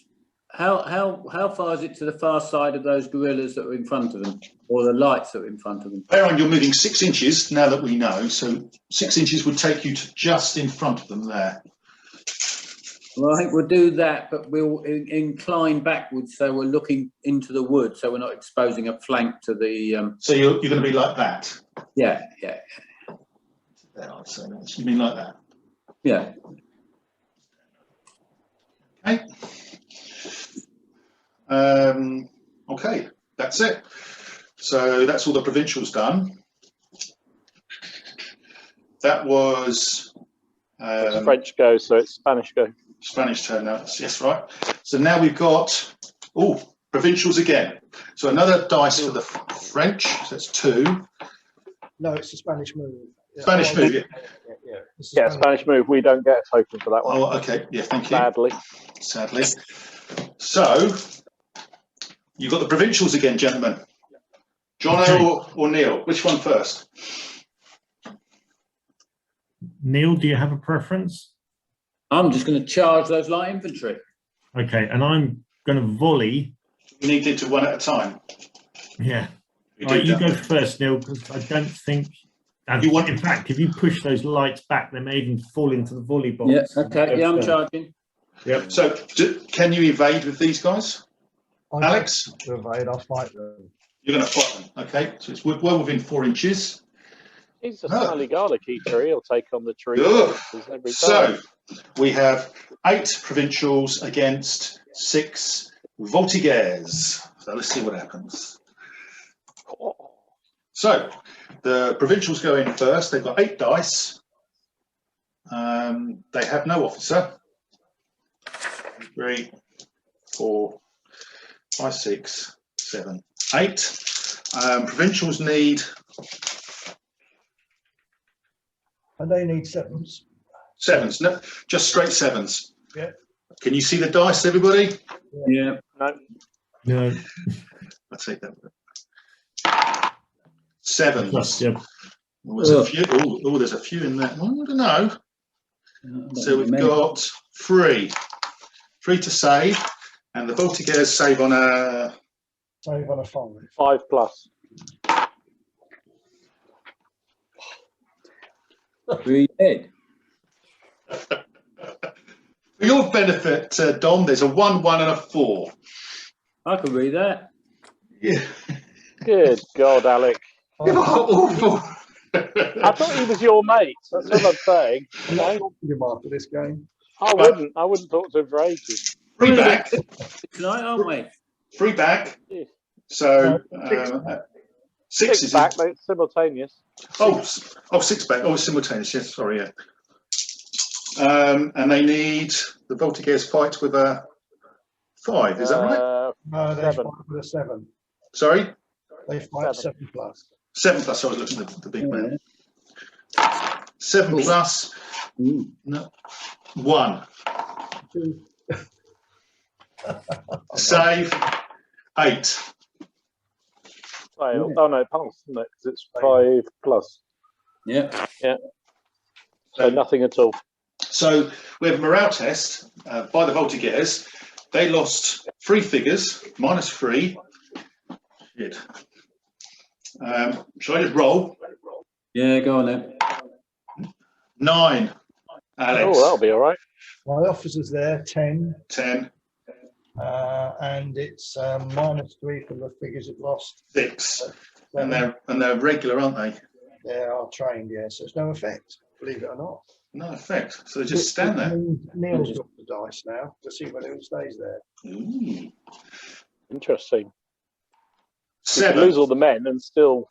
How far is it to the far side of those guerrillas that are in front of them, or the lights that are in front of them? bear on, you're moving 6 inches now that we know. So 6 inches would take you to just in front of them there. Well, I think we'll do that, but we'll incline backwards so we're looking into the wood, so we're not exposing a flank to the. So you're going to be like that. Yeah. There, I'd say that. You mean like that? Yeah. Okay. Okay, that's it. So that's all the provincials done. That was It's French go, so it's Spanish go. Spanish turn now. Yes, right. So now we've got provincials again. So another dice for the French. So that's 2. No, it's a Spanish move. Yeah. Spanish move. Yeah. It's a Yeah, Spanish move. We don't get a token for that one. Oh, okay. Yeah, thank you. Sadly. So you've got the provincials again, gentlemen. Jono or Neil? Which one first? Neil, do you have a preference? I'm just going to charge those light infantry. Okay, and I'm going to volley. You need to do one at a time. Yeah. You, Right, do you that. go first, Neil, because I don't think. And You want- in fact, if you push those lights back, they may even fall into the volley box. Yeah, okay. Go Yeah, I'm first. charging. Yep. So, can you evade with these guys? Alex? To evade, I'll fight them. You're going to fight them, okay? So it's well within 4 inches. He's a Oh. smiley garlic eater. He'll take on the tree Ugh. every time. So we have 8 provincials against 6 voltigeurs. So let's see what happens. So the provincials go in first. They've got 8 dice. They have no officer. 3, 4, 5, 6, 7, 8. Provincials need. And they need 7s. 7s, no, just straight 7s. Yeah. Can you see the dice, everybody? Yeah. No. No. I'll take that. 7s. Plus, yep. Oh, there's a few. Oh, there's a few in there. Well, I don't know. So we've got 3. 3 to save, and the voltigeurs save on a. Save on a 5. 5+. Three dead. For your benefit, Dom, there's a 1, 1, and a 4. I can read that. Yeah. Good God, Alec. Awful. I thought he was your mate. That's what I'm saying. I'm not talking to him after this game. I wouldn't talk to him for ages. Free back. Tonight, aren't we? Free back. Yeah. So 6 is back, mate, simultaneous. Oh, 6 back. Oh, simultaneous. Yes, sorry. Yeah. And they need the voltigeurs fight with a 5. Is that right? No, they 7. fight with a 7. Sorry. They fight 7. 7 plus. 7 plus. I was looking at the big man. 7 plus. No. 1. Save. 8. Fail. Oh no, it passed, isn't it? 'Cause it's 5+. Yeah. So nothing at all. So we have a morale test by the voltigeurs. They lost 3 figures, -3. Shit. Shall I just roll? Yeah, go on then. 9. Alex. Oh, that'll be all right. My officer's there, 10. 10. And it's -3 for the figures it lost. 6. And they're regular, aren't they? They are trained, yeah. So it's no effect, believe it or not. No effect. So they just stand there. Neil's got the dice now to see whether it stays there. Ooh. Interesting. You could 7. lose all the men and still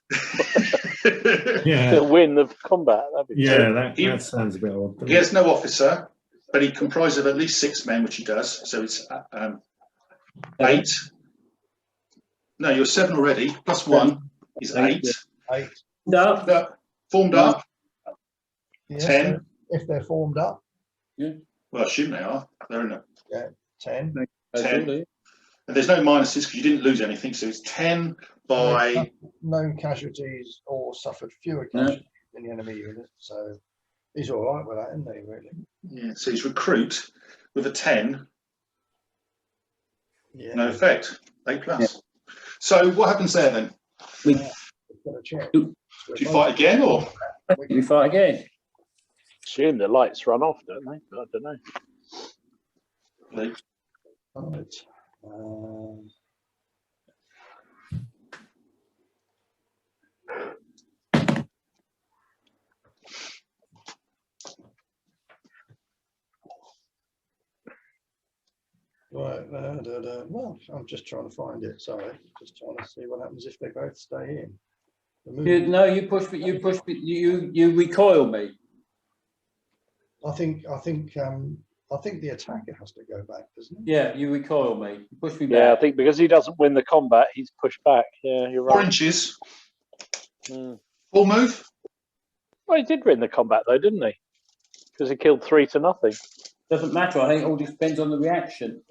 Yeah. win the combat. That'd be Yeah, great. that sounds a bit odd. doesn't He has no officer, but he comprises of at least 6 men, which he does. So it's 8. No, you're 7 already. Plus 1 is 8. 8. No. Formed up. Yes, 10. if they're formed up, Well, I assume they are. They're in a. 10. 10. And there's no minuses because you didn't lose anything. So it's 10 by. No casualties or suffered fewer casualties than the enemy unit. So he's all right with that, isn't he, really? Yeah, so he's recruit with a 10. Yeah. No effect. 8 plus. Yeah. So what happens there then? We Got to check. Do you fight again or? we fight again. Assume the lights run off, don't they? But I don't know. Right. Right, well, I'm just trying to find it. Sorry, just trying to see what happens if they both stay in. No, you push me. You push me. You recoil me. I think the attacker has to go back, doesn't he? Yeah, you recoil me. You push me back. Yeah, I think because he doesn't win the combat, he's pushed back. Yeah, you're 4 right. inches. Mm. Full move. Well, he did win the combat though, didn't he? Because he killed 3-0. Doesn't matter. I think it all depends on the reaction.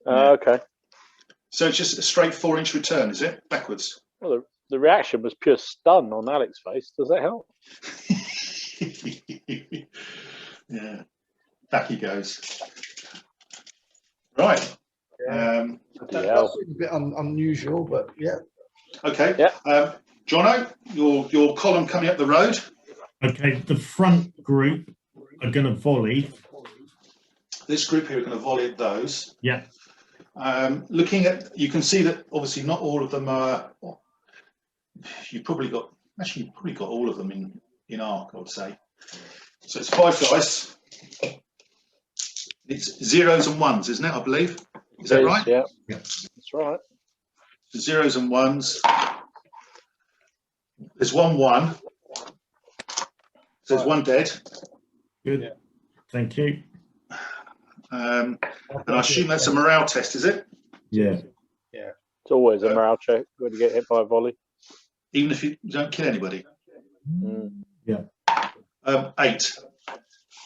Okay. So it's just a straight 4-inch return, is it? Backwards. Well, the reaction was pure stun on Alex's face. Does that help? Yeah. back he goes. Right. Yeah. Yeah. That's a bit unusual, but yeah. Okay. Yeah. Jono, your column coming up the road. Okay, the front group are going to volley. This group here are going to volley at those. Yeah. Looking at, you can see that obviously not all of them are. You've probably got all of them in arc, I would say. So it's 5 dice. It's zeros and ones, isn't it? I believe. Is that right? Yeah. Yeah. That's right. Zeros and ones. There's 1-1. So there's one dead. Good. Yeah. Thank you. And I assume that's a morale test, is it? Yeah. It's always a morale check when you get hit by a volley. Even if you don't kill anybody. Mm. 8.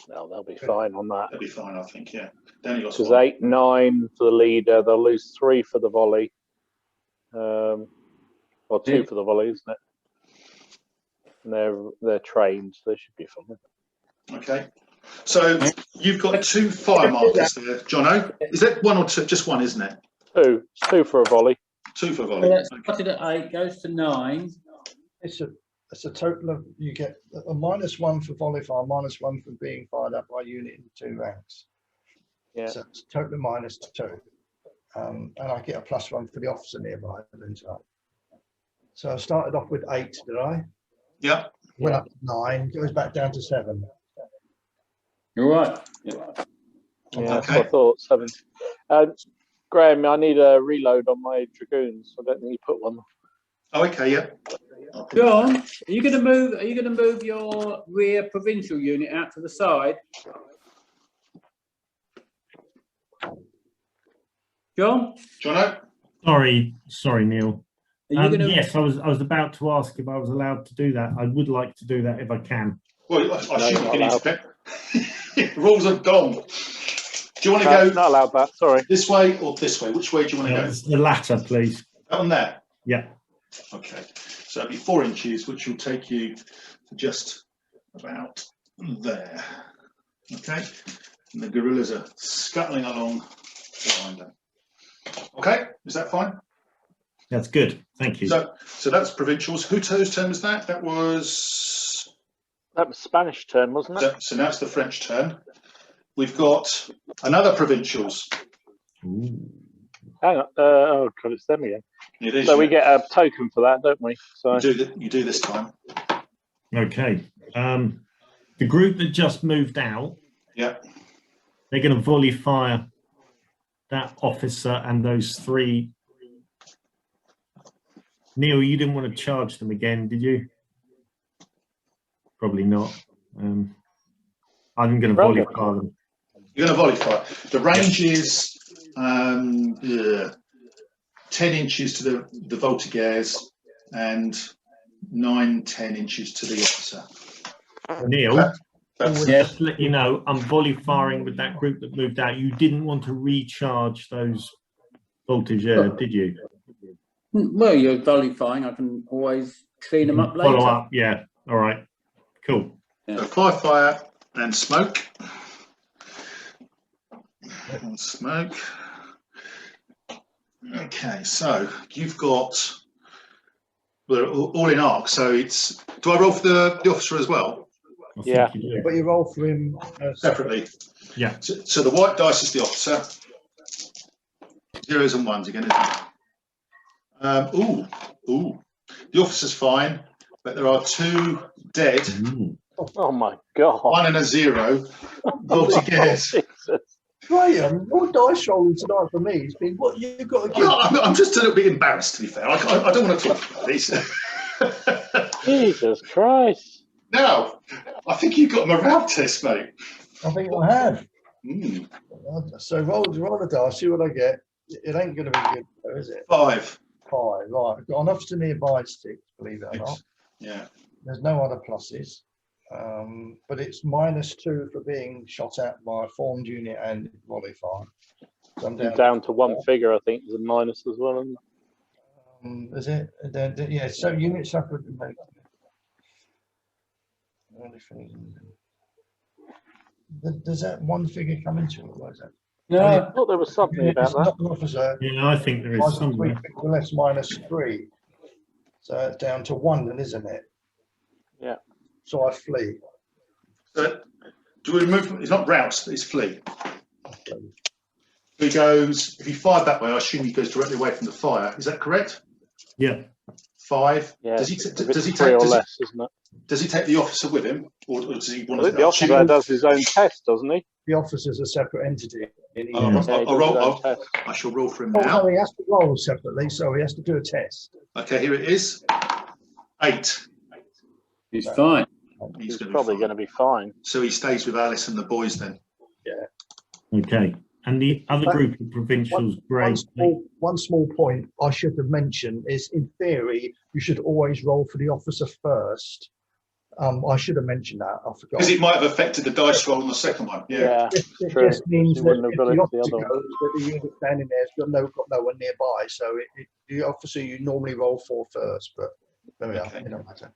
No, they'll be fine on that. That'll be fine, I think. Yeah. Danny got Because one. 8, 9 for the leader. They'll lose 3 for the volley. Or 2 for the volley, isn't it? And they're trained, so they should be fine. Okay. So you've got 2 fire markers there, Jono. Is that 1 or 2? Just 1, isn't it? 2. It's 2 for a volley. 2 for So volley. that's started at 8, goes to 9. It's a total of, you get a -1 for volley fire, -1 for being fired up by a unit in 2 ranks. Yeah. So it's total -2. And I get a +1 for the officer nearby. So I started off with 8, did I? Yeah. Went up to 9, goes back down to 7. You're right. Yeah. Yeah, that's Okay. what I thought. 7. Graham, I need a reload on my dragoons. I don't think you put one. Oh, okay. Yeah. John, are you going to move your rear provincial unit out to the side? John, Jono? Sorry, Neil. are you going to? Yes, I was about to ask if I was allowed to do that. I would like to do that if I can. Well, I No, assume you're you not can expect. Rules are gone. Do you want to No, go not allowed that. Sorry. this way or this way? Which way do you want to go? The latter, please. That one there. Yeah. Okay. So it'll be 4 inches, which will take you to just about there. Okay. And the guerrillas are scuttling along behind them. Okay. Is that fine? That's good. Thank you. So that's provincials. Whose turn was that? That was. That was Spanish turn, wasn't it? So now it's the French turn. We've got another provincials. Ooh. Hang on. Oh, God, it's them again. It is. So we get a token for that, don't we? So You do this time. Okay. The group that just moved out, Yeah. they're going to volley fire that officer and those 3. Neil, you didn't want to charge them again, did you? Probably not. I'm going to volley fire them. You're going to volley fire. The range is 10 inches to the Voltigeurs and 9-10 inches to the officer. Neil, That's, just to let you know, I'm volley firing with that group that moved out. You didn't want to recharge those Voltigeurs, did you? Well, you're volleyfying. I can always clean them up later. Follow up, yeah. All right, cool. So 5 fire and smoke. And smoke. Okay, so you've got. We're all in arc, so it's. Do I roll for the officer as well? I think Yeah. you do. But you roll for him Separately. Yeah. So the white dice is the officer. Zeros and ones again, isn't it? The officer's fine, but there are 2 dead. Ooh. oh my God. 1 and a 0. Voltigeurs. Jesus. Graham, your dice rolling tonight for me has been what you've got to give. I'm just a little bit embarrassed, to be fair. I don't want to talk about this. Jesus Christ. Now, I think you've got a morale test, mate. I think I have. Mm. So roll the dice, see what I get. It ain't going to be good, though, is it? 5. 5, right. I've got an officer nearby 6, believe it or not. Yeah. There's no other pluses. But it's -2 for being shot at by a formed unit and volley fire. So I'm Down to 1 figure, I think, is a minus as well. Isn't it? is it? Yeah, so units suffered. Does that one figure come into it? What is that? No, I thought there was something about It's that. not an officer. Yeah, I think there is Minus somewhere. 3 less -3. So it's down to 1 then, isn't it? Yeah. So I flee. Do we remove? It's not rouse. It's flee. He goes. If he fired that way, I assume he goes directly away from the fire. Is that correct? Yeah. 5. Yeah. Does he? If Does it's he 3 take? or Does he, less, isn't it? does he take the officer with him, or does he want I think to? the officer does his own test, doesn't he? The officer's a separate entity. I'll Yeah, he does his roll. own test. I shall roll for him Oh, no, now. he has to roll separately, so he has to do a test. Okay, here it is. 8. it's fine. He's gonna be probably fine. going to be fine. So he stays with Alice and the boys then. Okay. And the other group of provincials, great. One small point I should have mentioned is, in theory, you should always roll for the officer first. I should have mentioned that. I forgot. Because it might have affected the dice roll on the second one. Yeah. It true. just means You that wouldn't have if got the it to the officer other one. goes, that the unit standing there's got no one nearby. So the officer you normally roll for first, but there we are. Okay. It don't matter.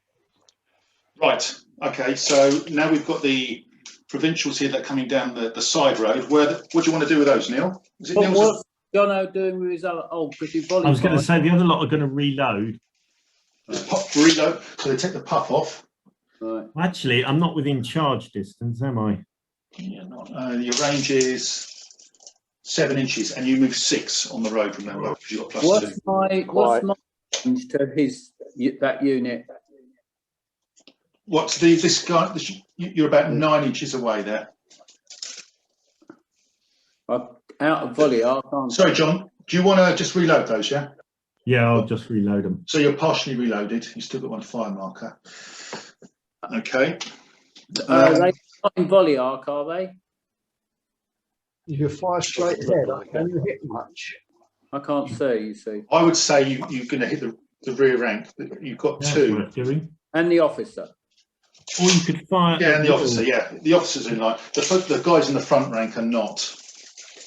Right. Okay. So now we've got the provincials here that are coming down the side road. What do you want to do with those, Neil? Is it But Neil's? what's Jono doing with his other? Oh, because he I was going to volleyed. say the other lot are going to reload. Pop reload. So they take the puff off. Right. Actually, I'm not within charge distance, am I? Yeah, your range is 7 inches, and you move 6 on the road. Remember, because you've got plus 2. What's my range to that unit? What's this guy? You're about 9 inches away there. Out of volley, I can't. Sorry, John. Do you want to just reload those? Yeah. Yeah, I'll just reload them. So you're partially reloaded. You still got 1 fire marker. Okay. Are they not in volley arc, are they? If you fire straight ahead, can you hit much? I can't see, you see. I would say you're going to hit the rear rank. You've got That's 2. worth doing. And the officer. Or you could fire. Yeah, at and the will. officer. Yeah, the officers in line. The guys in the front rank are not.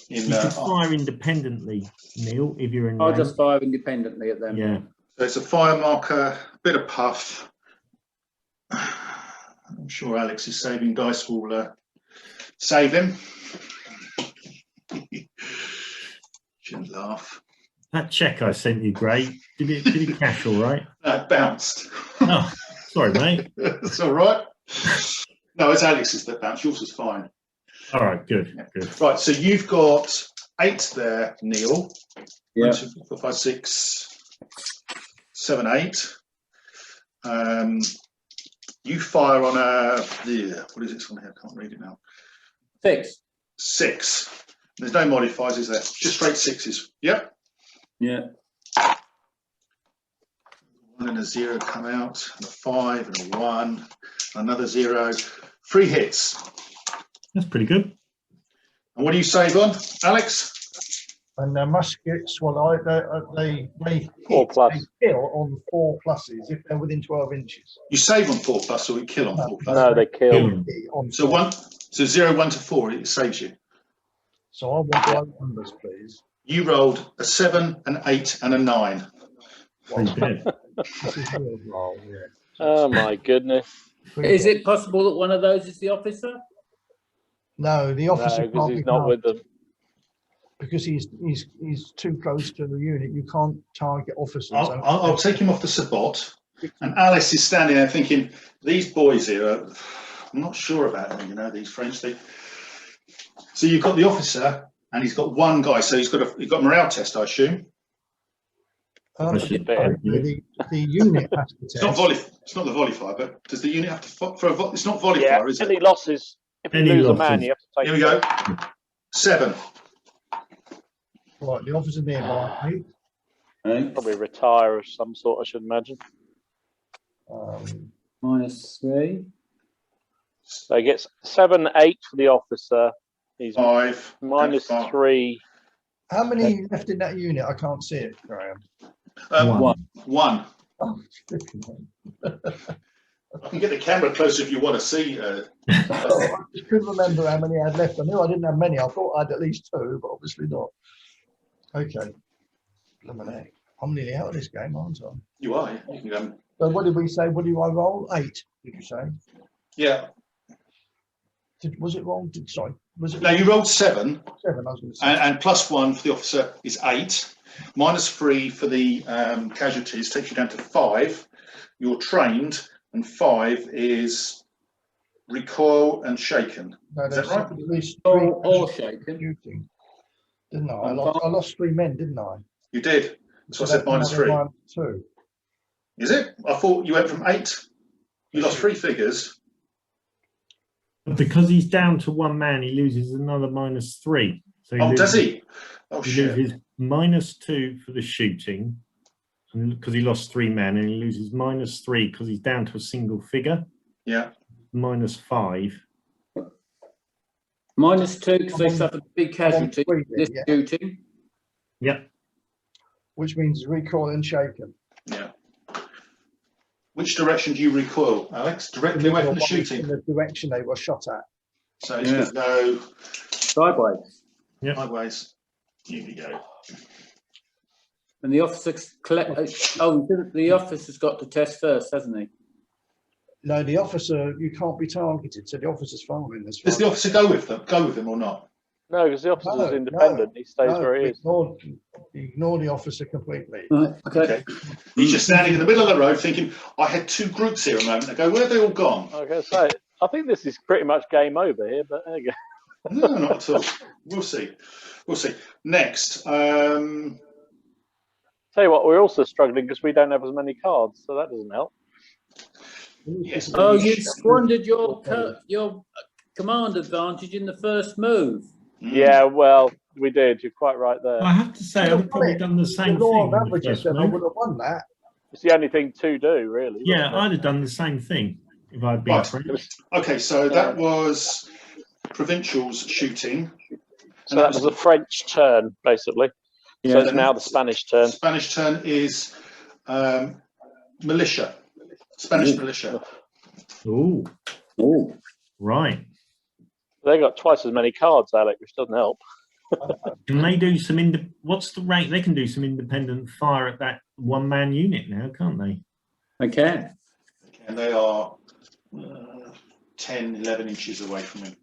In You could fire independently, Neil, if you're in. I'll range. just fire independently at them. Yeah. So it's a fire marker, bit of puff. I'm sure Alex's saving dice will save him. Shouldn't laugh. That check I sent you, great. Did it cash all right? It bounced. Oh, sorry, mate. That's all right. No, it's Alex's that bounced. Yours was fine. All right, good, good. Right, so you've got 8 there, Neil. Yeah. 1, 2, 3, 4, 5, 6, 7, 8. You fire on a, what is it on here? I can't read it now. 6. 6. There's no modifiers, is there? Just straight 6s. Yep. Yeah. 1 and a 0 come out, and a 5 and a 1, another 0. 3 hits. That's pretty good. And what do you save on, Alex? And the muskets, well, they 4 plus. They kill on 4 pluses if they're within 12 inches. You save on 4 plus, or you kill on 4 plus? No, they kill. Brilliant. On So 4. so 0, 1 to 4, it saves you. So I want low numbers, please. You rolled a 7, an 8, and a 9. Pretty good. This is your roll, yeah. Oh my goodness. Is it possible that one of those is the officer? No, the No, officer because can't he's be not targeted with them. because he's too close to the unit. You can't target officers. I'll take him off the sabot. And Alice is standing there thinking, these boys here, I'm not sure about them, these French things. So you've got the officer, and he's got 1 guy, so he's got a morale test, I assume. The unit has to test. It's not the volley fire, but does the unit have to for a it's not volley Yeah, fire, is any it? losses. If you Any lose a losses. man, you have to take Here we go. 7. Right, the officer nearby. Probably retire of some sort, I should imagine. -3. So he gets 7, 8 for the officer. He's 5. -3. How many left in that unit? I can't see it, Graham. 1. Oh, flipping hell. I can get the camera closer if you want to see. I just couldn't remember how many I had left. I knew I didn't have many. I thought I had at least 2, but obviously not. Okay. Blimey, I'm nearly out of this game, aren't I? You are. You can go. So what did we say? What do I roll? 8, did you say? Yeah. Was it wrong? Sorry, was it? No, you rolled 7, 7. I was going to say. and +1 for the officer is 8. -3 for the casualties takes you down to 5. You're trained, and 5 is recoil and shaken. No, Is that there's right? at least 3 Or shaken. shooting, didn't I? I And lost 3 men, didn't I? You did. So I said that's -3. another -2. Is it? I thought you went from 8. You lost 3 figures. But because he's down to 1 man, he loses another -3. So Oh, does loses- he? Oh, He shit. loses -2 for the shooting, because he lost 3 men, and he loses -3 because he's down to a single figure. Yeah. -5. -2 because they suffered big I'm on casualty 3 then, this yeah, shooting. Yep. which means recoil and shaken. Yeah. Which direction do you recoil, Alex? Directly away from the shooting. In the direction they were shot at. So it's going to go Sideways. Yep. sideways. Here we go. And the officer the officer's got to test first, hasn't he? No, the officer, you can't be targeted, so the officer's firing this. Does the officer go with him or not? No, because the officer's No, independent. He stays where he is. Ignore the officer completely. Right. Okay. Okay. He's just standing in the middle of the road thinking, I had 2 groups here a moment ago. Where have they all gone? I was going to say, I think this is pretty much game over here, but there you go. No, not at all. We'll see. We'll see. Next. Tell you what, we're also struggling because we don't have as many cards, so that doesn't help. Yes. Oh, you squandered your command advantage in the first move. Yeah, well, we did. You're quite right there. I have to say, I've probably done the same The law thing. of in the averages, first then I move. would have won that. It's the only thing to do, really. Yeah, wasn't I'd have done the same thing if I'd been Right. French. Okay, so that was Provincials shooting. So that was the French turn, basically. So Yeah. it's now the Spanish turn. Spanish turn is militia. Spanish militia. Oh, Oh. right. They got twice as many cards, Alec, which doesn't help. Can they do some what's the rate? They can do some independent fire at that 1 man unit now, can't they? Okay. And they are 10, 11 inches away from him.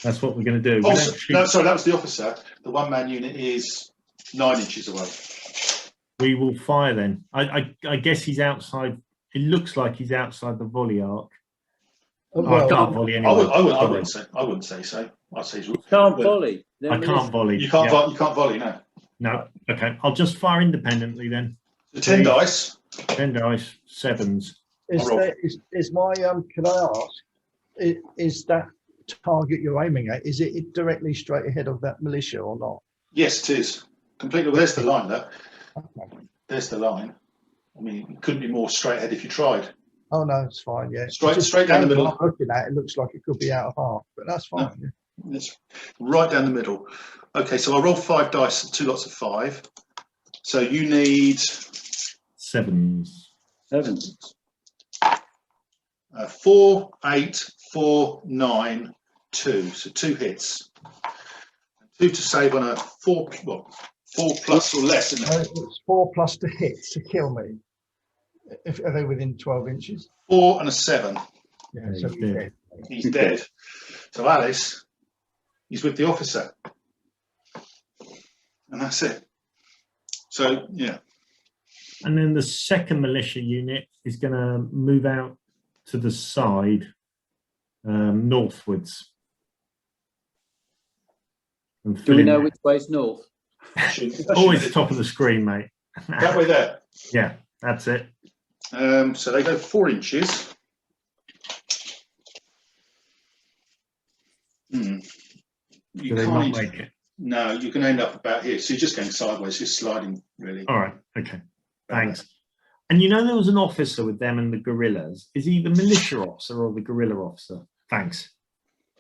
That's what we're going to do. Oh, We don't shoot- no, sorry, that was the officer. The 1 man unit is 9 inches away. We will fire then. I guess he's outside. It looks like he's outside the volley arc. I can't volley anyway. I wouldn't say so. I'd say You can't volley. I can't volley. you can't. Yeah. You can't volley. No. No. Okay. I'll just fire independently then. The 10 dice. 10 dice, 7s. Is my can I ask? Is that target you're aiming at? Is it directly straight ahead of that militia or not? Yes, it is. Completely. Well, there's the line. There. Okay. There's the line. I mean, it couldn't be more straight ahead if you tried. Oh no, it's fine. Yeah, Straight down the middle. I'm looking at it looks like it could be out of half, but that's fine. Yeah. It's right down the middle. Okay, so I roll 5 dice, 2 lots of 5. So you need 7s. 7. 4, 8, 4, 9, 2. So 2 hits. 2 to save on a 4. Well, 4 plus or less, isn't it? It's 4 plus to hit to kill me. If are they within 12 inches? 4 and a 7. Yeah, Yeah, so he's he's dead. dead. He's dead. So Alice, he's with the officer, and that's it. So yeah. And then the second militia unit is going to move out to the side, northwards. And Do fill we in know that. which way's north? Always top of the screen, mate. That way there. Yeah, that's it. So they go 4 inches. You Do they not can't. make it? No, you can end up about here. So you're just going sideways, just sliding really. All right. Okay. Thanks. And you know there was an officer with them and the guerrillas. Is he the militia officer or the guerrilla officer? Thanks.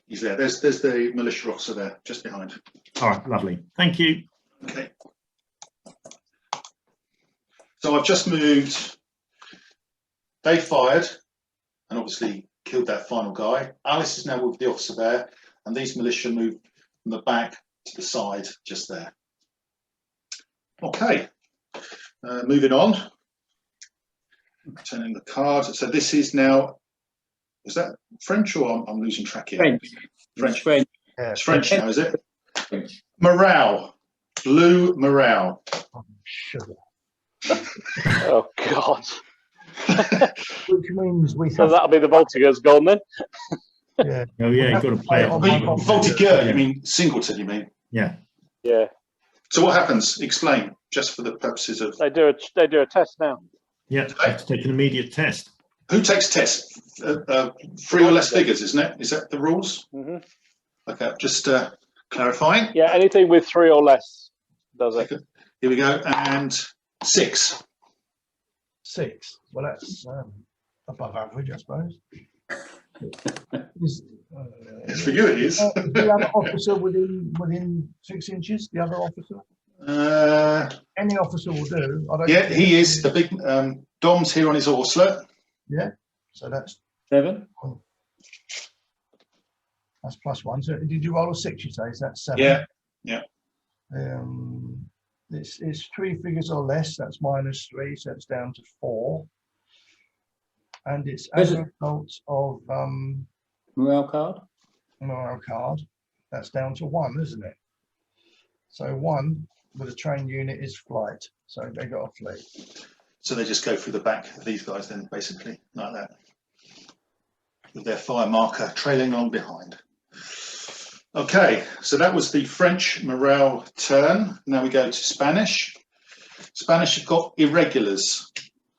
He's there. There's the militia officer there, just behind. All right. Lovely. Thank you. Okay. So I've just moved. They fired and obviously killed that final guy. Alice is now with the officer there, and these militia moved from the back to the side, just there. Okay. Moving on. Turning the card. So this is now Is that French or I'm losing track here? French. French. French. Yeah, It's French now, is it? French. Morale. Blue morale. sugar. Oh God. Which means we So have that'll be the Voltigeurs gone then. yeah. Oh yeah, you've got to play it. Oh, I mean, my God. Voltigeur, you mean singleton, you mean? Yeah. Yeah, So what happens? Explain, just for the purposes of... they do a test now. Yeah, you have to take an immediate test. Who takes tests? 3 or less figures, isn't it? Is that the rules? Hmm. Okay, just clarifying. Yeah, anything with 3 or less does it. Here we go, and 6. 6. Well, that's above average, I suppose. For you it is. The other officer within 6 inches. The other officer. Any officer will do. I don't Yeah, he is. The big Dom's here on his Orslet. Yeah. So that's 7. +1. So did you roll a 6? You say is that 7? Yeah, yeah. It's 3 figures or less. That's -3, so it's down to 4. And it's as a result of Morale card. morale card. That's down to 1, isn't it? So 1 with a trained unit is flight. So they got a flee. So they just go through the back of these guys then, basically, like that. With their fire marker trailing along behind. Okay, so that was the French morale turn. Now we go to Spanish. Spanish have got irregulars,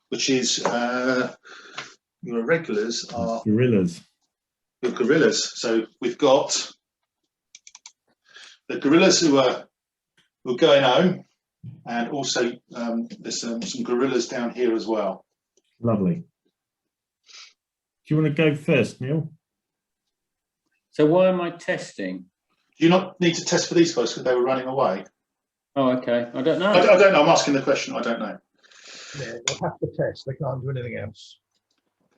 which is your irregulars are Gorillas. your guerrillas. So we've got the guerrillas who are going home, and also there's some guerrillas down here as well. Lovely. Do you want to go first, Neil? So why am I testing? Do you not need to test for these guys because they were running away? Oh, okay. I don't know. I don't know. I'm asking the question. I don't know. Yeah, they'll have to test. They can't do anything else.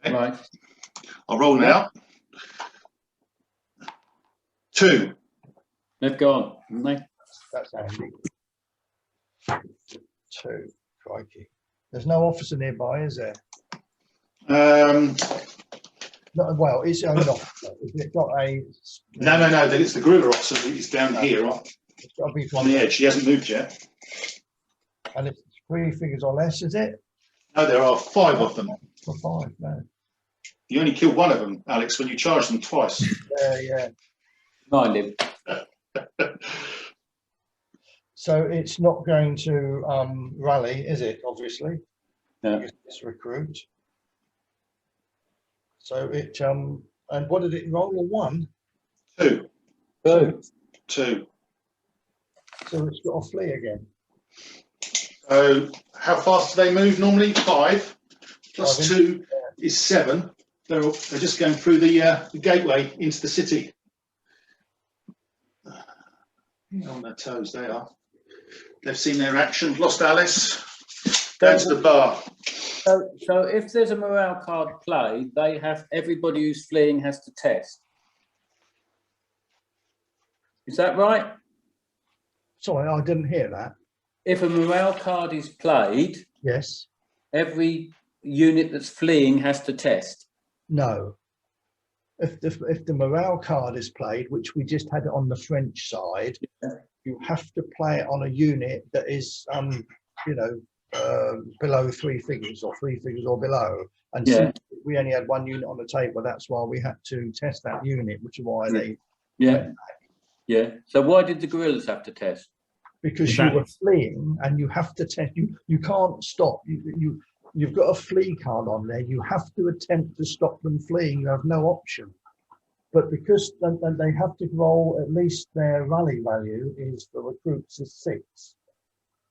Right. I'll roll now. 2. They've gone, haven't they? That's handy. 2. Crikey. There's no officer nearby, is there? No, well, it's only an officer. Is it got a? No. It's the guerrilla officer who's down here It's got to be on the edge. He hasn't moved yet. And it's 3 figures or less, is it? No, there are 5 of them. For 5, no. You only killed one of them, Alex, when you charged them twice. Yeah. Mind him. So it's not going to rally, is it? Obviously, No. it's recruit. So it and what did it roll? A 1? 2. 2. 2. So it's got a flee again. So how fast do they move normally? 5 plus 5 2 is 7. They're just going through the gateway into the city. On their toes they are. They've seen their action. Lost Alice. Down to the bar. So if there's a morale card played, they have everybody who's fleeing has to test. Is that right? Sorry, I didn't hear that. If a morale card is played, Yes. every unit that's fleeing has to test. No. If the morale card is played, which we just had it on the French side, you have to play it on a unit that is, below 3 figures or 3 figures or below. And since we only had 1 unit on the table, that's why we had to test that unit, which is why they. Yeah. So why did the guerrillas have to test? Because you were fleeing, and you have to test. You can't stop. You've got a flee card on there. You have to attempt to stop them fleeing. You have no option. But because they have to roll at least their rally value is for recruits is 6.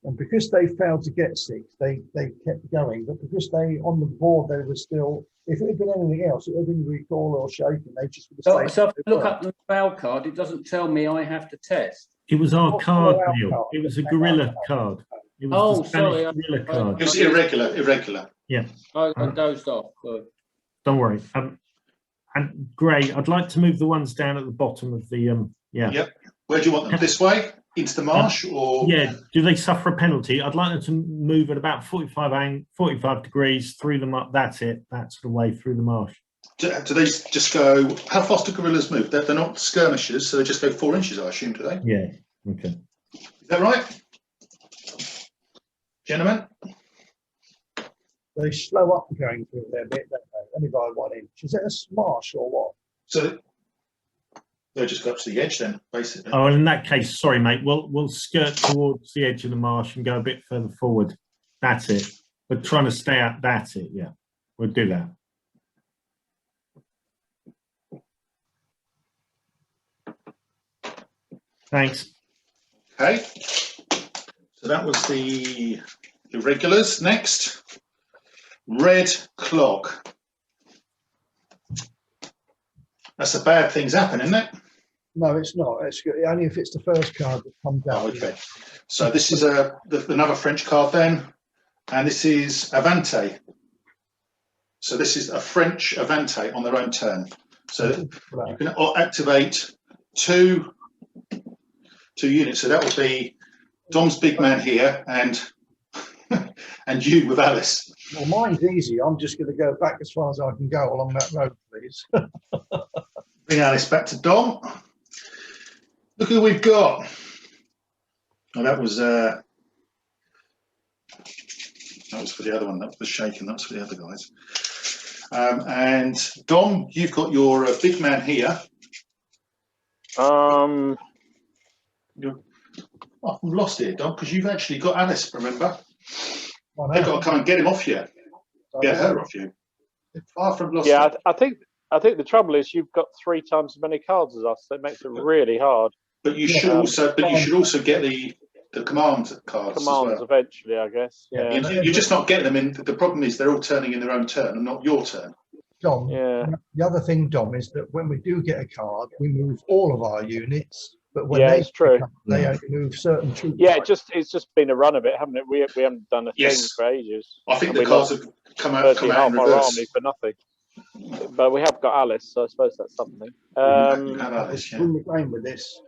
And because they failed to get 6, they kept going. But because they on the board they were still. If it had been anything else, it would have been recall or shaken. They just would have. So if I look up the morale card, it doesn't tell me I have to test. It was our Not card, morale Neil. card. It was a gorilla card. It was the Spanish sorry. gorilla card. It was irregular. I dozed off. Good. Don't worry. And Gray, I'd like to move the ones down at the bottom of the Yep. Where do you want them? This way? Into the marsh or? Yeah. Do they suffer a penalty? I'd like them to move at about 45 degrees through the marsh. That's it. That's the way through the marsh. Do they just go? How fast do gorillas move? They're not skirmishers, so they just go 4 inches, I assume, do they? Yeah. Okay. Is that right, gentlemen? They slow up going through their bit, don't they? Only by 1 inch. Is it a smash or what? So they'll just go up to the edge then, basically. Oh, well, in that case, sorry, mate. We'll skirt towards the edge of the marsh and go a bit further forward. That's it. We're trying to stay out. That's it. Yeah, we'll do that. Thanks. Okay. So that was the irregulars. Next, red clog. That's a bad thing's happen, isn't it? No, it's not. It's only if it's the first card that comes out. Oh, okay. So this is another French card then, and this is Avante. So this is a French Avante on their own turn. So you can activate two units. So that will be Dom's big man here and and you with Alice. Well, mine's easy. I'm just going to go back as far as I can go along that road, please. Bring Alice back to Dom. Look who we've got. Oh, that was for the other one. That was shaken. That's for the other guys. And Dom, you've got your big man here. Um, I've lost it, Dom, because you've actually got Alice. Remember, Oh, they've no. got to come and get him off you. Get her off you. Far from lost. yeah, it. I think the trouble is you've got 3 times as many cards as us. So it makes it really hard. But you should also get the command cards. Commands as well. eventually, I guess. Yeah. You're just not getting them in. The problem is they're all turning in their own turn and not your turn. Dom, Yeah. the other thing, Dom, is that when we do get a card, we move all of our units. But when Yeah, they it's true. come, they only move certain troops. Yeah, it's just been a run of it, haven't it? We haven't done a Yes. thing for ages. I think And the we cards lost have come out virtually in half our reverse. army for nothing. But we have got Alice, so I suppose that's something. You have Alice, yeah. Win the game with this.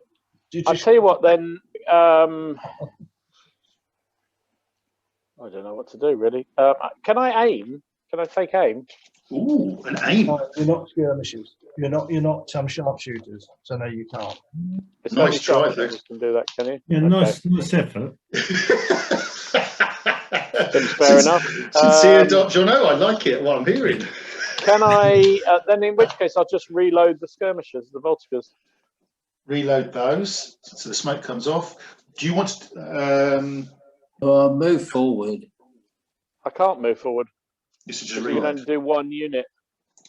I'll tell you what then. I don't know what to do really. Can I aim? Can I take aim? Ooh, an aim. No, you're not skirmishers. You're not sharpshooters. So no, you can't. It's Nice only try, sharpshooters Lex. can do that, can you? Yeah, Okay. nice effort. Seems fair enough. Sincere, Jono, I like it. What I'm hearing. Can I then? In which case, I'll just reload the skirmishers, the Voltigers. Reload those so the smoke comes off. Do you want to? Move forward. I can't move forward. This is just You can reload. only do 1 unit.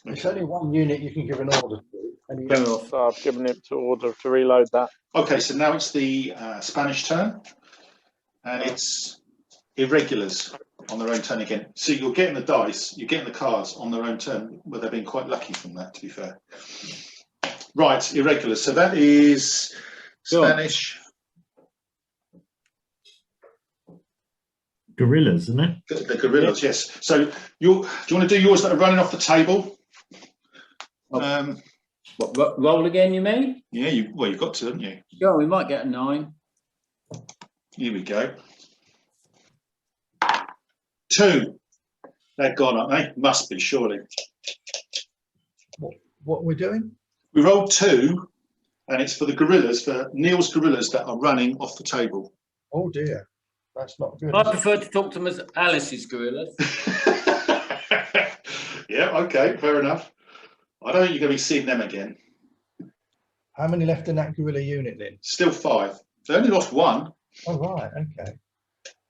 It's only one unit you can give an order to. And Yeah. you So I've given him to order to reload that. Okay, so now it's the Spanish turn, and it's irregulars on their own turn again. So you're getting the dice, you're getting the cards on their own turn, where they've been quite lucky from that, to be fair. Right, irregulars. So that is Spanish. Gorillas, isn't it? The gorillas, yes. So do you want to do yours that are running off the table? What, roll again, you mean? Yeah, you've got to, haven't you? Sure, we might get a 9. Here we go. 2. They're gone, aren't they? Must be, surely. what we're doing? We rolled 2, and it's for the gorillas, for Neil's gorillas that are running off the table. Oh dear, that's not good. I is it? prefer to talk to them as Alice's gorillas. Yeah, okay, fair enough. I don't think you're going to be seeing them again. How many left in that gorilla unit then? Still 5. They only lost 1. Oh right, okay.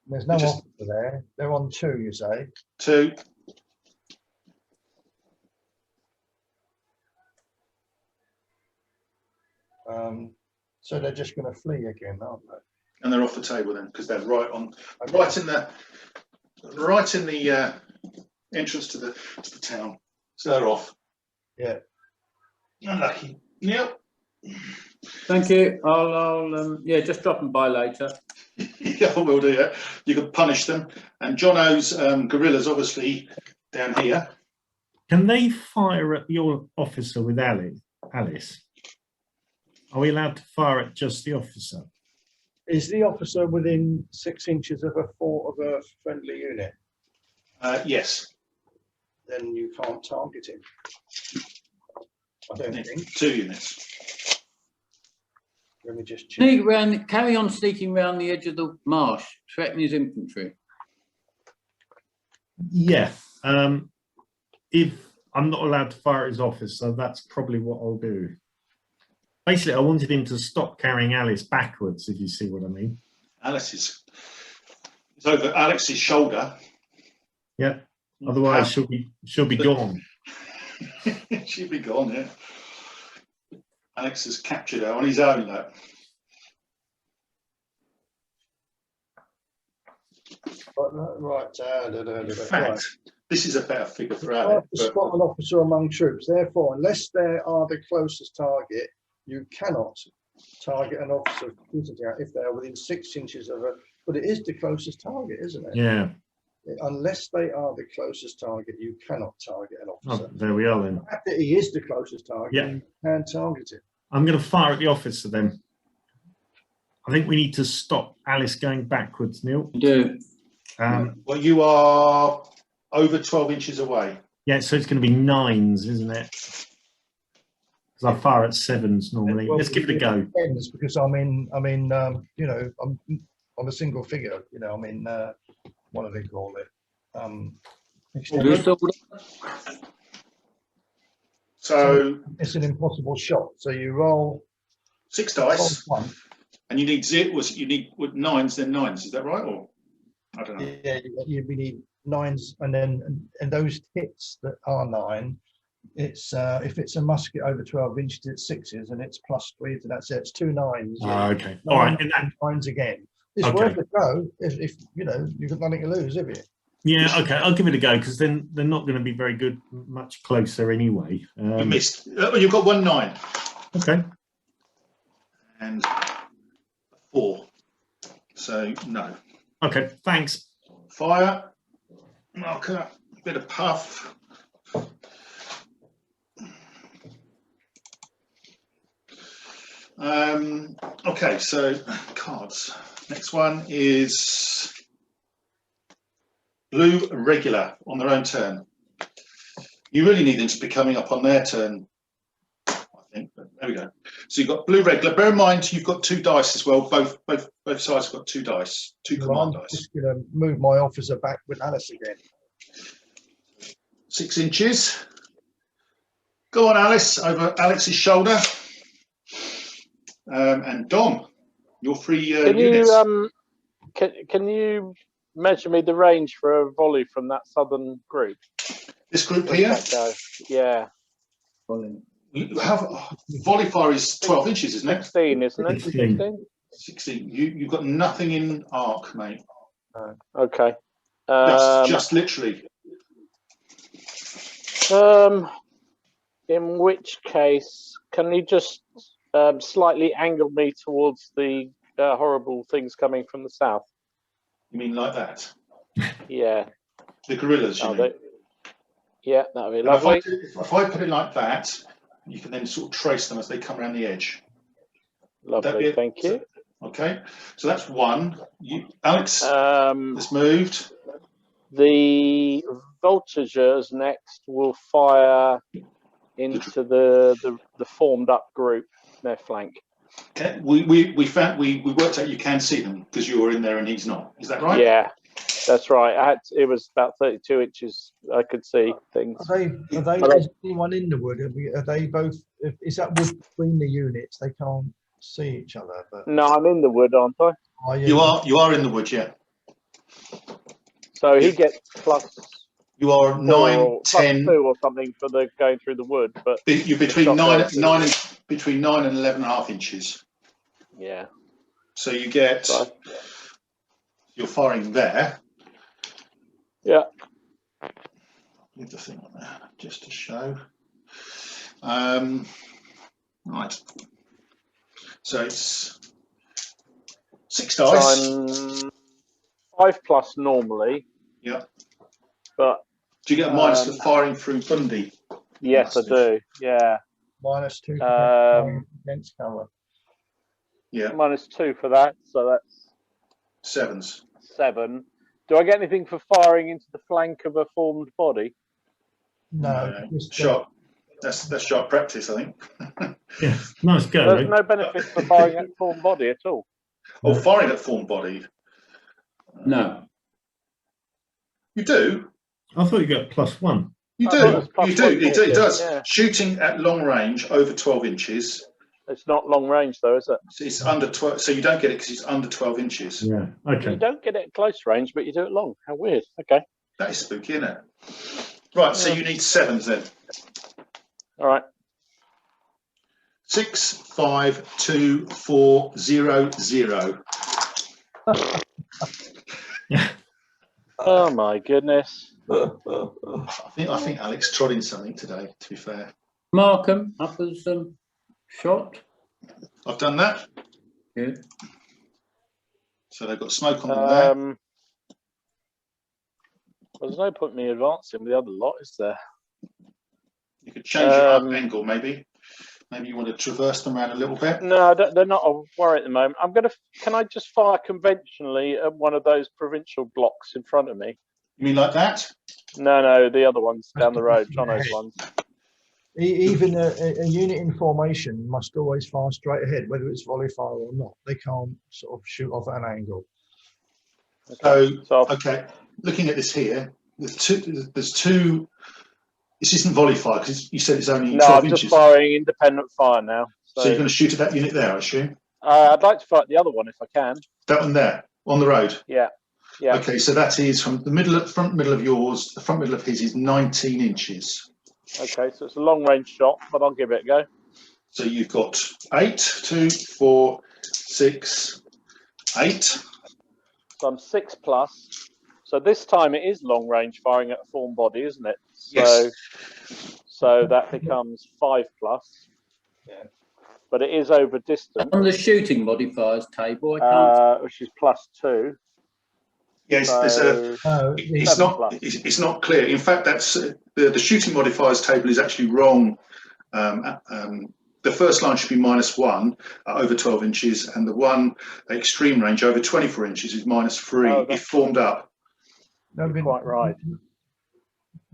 There's no Just- officer there. They're on 2, you say? 2. So they're just going to flee again, aren't they? And they're off the table then, because they're right in the entrance to the town. So they're off. Yeah. Unlucky. Yep. Thank you. I'll yeah, just drop them by later. Yeah, we'll do that. You can punish them. And Jono's gorillas, obviously, down here. Can they fire at your officer with Alice? Are we allowed to fire at just the officer? Is the officer within 6 inches of a friendly unit? Yes. then you can't target him. I don't think. 2 units. Let me just check. Sneak round, carry on sneaking round the edge of the marsh, threaten his infantry. Yeah. If I'm not allowed to fire at his office, so that's probably what I'll do. Basically, I wanted him to stop carrying Alice backwards, if you see what I mean. Alice is it's over Alex's shoulder. Yeah. Otherwise, she'll be gone. She'll be gone, yeah. Alex has captured her on his own, though. Right. In fact, this is a better figure for Hard Alex. to spot an officer among troops. Therefore, unless they are the closest target, you cannot target an officer if they are within 6 inches of a. But it is the closest target, isn't it? Yeah. Unless they are the closest target, you cannot target an officer. Oh, there we are then. The fact that he is the closest target, Yeah. you can target him. I'm going to fire at the officer then. I think we need to stop Alice going backwards, Neil. Do. Well, you are over 12 inches away. Yeah, so it's going to be 9s, isn't it? Because I fire at 7s normally. Well, Let's give it a go. Depends, because I'm a single figure. What do they call it? So It's an impossible shot. So you roll 6 dice, one. and you need 9s, then 9s. Is that right? Or I don't know. Yeah, we need 9s, and those hits that are 9. It's if it's a musket over 12 inches, it's 6s, and it's +3, so that's it. It's 2 9s. Okay. All right. 9s again. It's Okay. worth a go if you've got nothing to lose, have you? Yeah, okay. I'll give it a go because then they're not going to be very good, much closer anyway. You missed. You've got 1 9 Okay. and 4. So no. Okay. Thanks. Fire. Marker. Bit of puff. Okay, so cards. Next one is blue regular on their own turn. You really need them to be coming up on their turn, I think. But there we go. So you've got blue regular. Bear in mind you've got 2 dice as well. Both sides have got 2 dice, 2 command I'm dice. just going to move my officer back with Alice again. 6 inches. Go on, Alice, over Alex's shoulder. And Dom, your 3 units. Can you measure me the range for a volley from that southern group? This group Where's here, that go? Yeah, you have volley fire is 12 inches, isn't it? 16, isn't it? 16. 16. You've got nothing in arc, mate. Okay. Just literally. In which case, can you just slightly angle me towards the horrible things coming from the south? You mean like that? Yeah. The gorillas, you mean? Yeah, that would be And lovely. if I put it like that, you can then sort of trace them as they come around the edge. Lovely, thank you. Okay, so that's 1. Alex, Um, has moved. The Voltigeurs next will fire into the formed up group, their flank. Okay, we worked out you can see them because you were in there and he's not. Is that right? Yeah, that's right. It was about 32 inches. I could see things. Is anyone in the wood? Are they both? Is that wood between the units? They can't see each other. But No, I'm in the wood, aren't I? You are in the wood, yeah. So he gets plus. You are 9, 10, 2 or something for the going through the wood, but you're between 9 and 11.5 inches. Yeah. So you get. Right. You're firing there. Yeah. Leave the thing on there just to show. Right. So it's 6 dice. So I'm 5+ normally. Yeah. But do you get a minus for firing through Bundy? Yes, I do. Yeah. -2 against cover. Yeah. -2 for that, so that's 7s. 7. Do I get anything for firing into the flank of a formed body? No, just, Shot. That's sharp practice, I think. Yeah, nice go. There's Luke. no benefit for firing at form body at all. Oh, firing at form body. No. You do. I thought you got +1. You I thought it do. was plus You do. one It to hit, does. yeah. Shooting at long range over 12 inches. It's not long range though, is it? So it's under 12. So you don't get it because it's under 12 inches. Yeah. You Okay. don't get it at close range, but you do it long. How weird. Okay. That is spooky, isn't it? Right. So you need 7s then. All right. 6, 5, 2, 4, 0, 0. Oh my goodness. I think Alex trod in something today. To be fair, Markham up as shot. I've done that. Good. So they've got smoke on them there. Well, there's no point in me advancing with the other lot, is there? You could change your arc angle, maybe. Maybe you want to traverse them around a little bit. No, they're not a worry at the moment. Can I just fire conventionally at one of those provincial blocks in front of me? You mean like that? No, the other ones down the road, Jono's ones. even a unit in formation must always fire straight ahead, whether it's volley fire or not. They can't sort of shoot off at an angle. So okay, looking at this here, there's two. This isn't volley fire because you said it's only 12 I'm inches. just firing independent fire now. So you're going to shoot at that unit there, I assume? I'd like to fight the other one if I can. That one there, on the road? Yeah. Yeah. Okay, so that is from the front middle of yours, the front middle of his is 19 inches. Okay, so it's a long range shot, but I'll give it a go. So you've got 8, 2, 4, 6, 8. So I'm 6+. So this time it is long range firing at a form body, isn't it? Yes. So that becomes 5+. Yeah. But it is over distance, On the shooting modifiers table, I can't. which is +2. Yes, So it's not clear. In fact, that's the shooting modifiers table is actually wrong. The first line should be -1 over 12 inches, and the one at extreme range over 24 inches is -3 Oh, if formed up. No, You're quite right.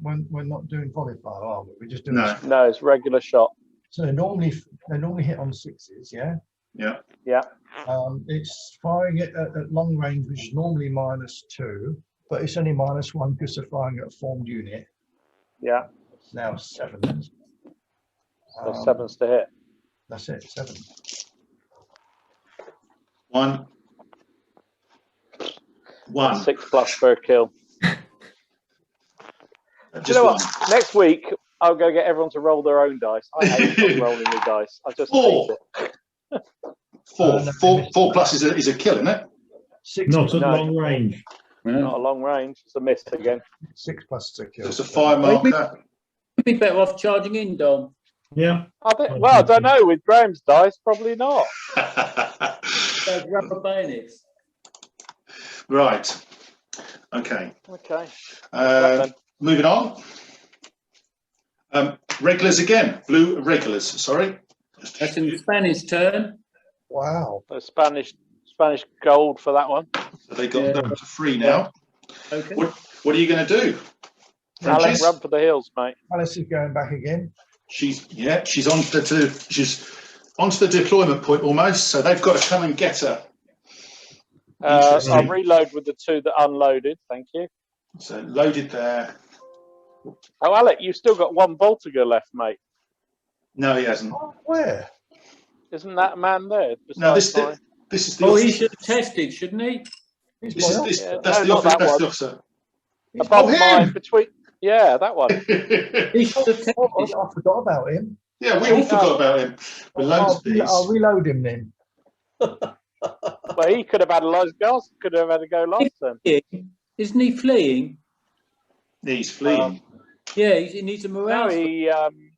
We're not doing volley fire, are we? We're just doing. No. No, it's regular shot. So they normally hit on 6s, yeah. Yeah. Yeah. It's firing it at long range, which is normally -2, but it's only -1 because they're firing at a formed unit. Yeah. It's now 7s. So 7s to hit. That's it, 7. 1. 6+ for a kill. Do you Just know one. what? Next week, I'll go get everyone to roll their own dice. I hate rolling the dice. I just hate it. 4 plus is a kill, isn't it? 6 Not at No. long range. Not a long range. It's a miss again. 6 plus is a kill. It's a fire marker. You'd be better off charging in, Dom. Yeah. I don't know. With Graham's dice, probably not. Those rubber bayonets. Right. Okay. Okay. Moving on. Regulars again. Blue regulars. Sorry. That's in the Spanish turn. Wow. The Spanish gold for that one. So they got them to 3 now. Okay. What are you going to do? Alex, Francis? run for the hills, mate. Alice is going back again. She's onto the deployment point almost. So they've got to come and get her. Interesting. I'll reload with the 2 that unloaded. Thank you. So loaded there. Oh, Alec, you've still got 1 Voltiger left, mate. No, he hasn't. Oh, where? Isn't that man there? No, this besides is the Oh, he officer. should have tested, shouldn't he? He's This is my this, Yeah, that's no, the not officer. that That's one. the officer. mine? Above him! mine, between. Yeah, that one. He should have tested. Oh, I forgot about him. Yeah, we all forgot about him. With loads of these. I'll reload him then. Well, he could have had a lot of girls. Could have had a go last time. Isn't he fleeing? He's fleeing. Yeah, he needs a morale. No, he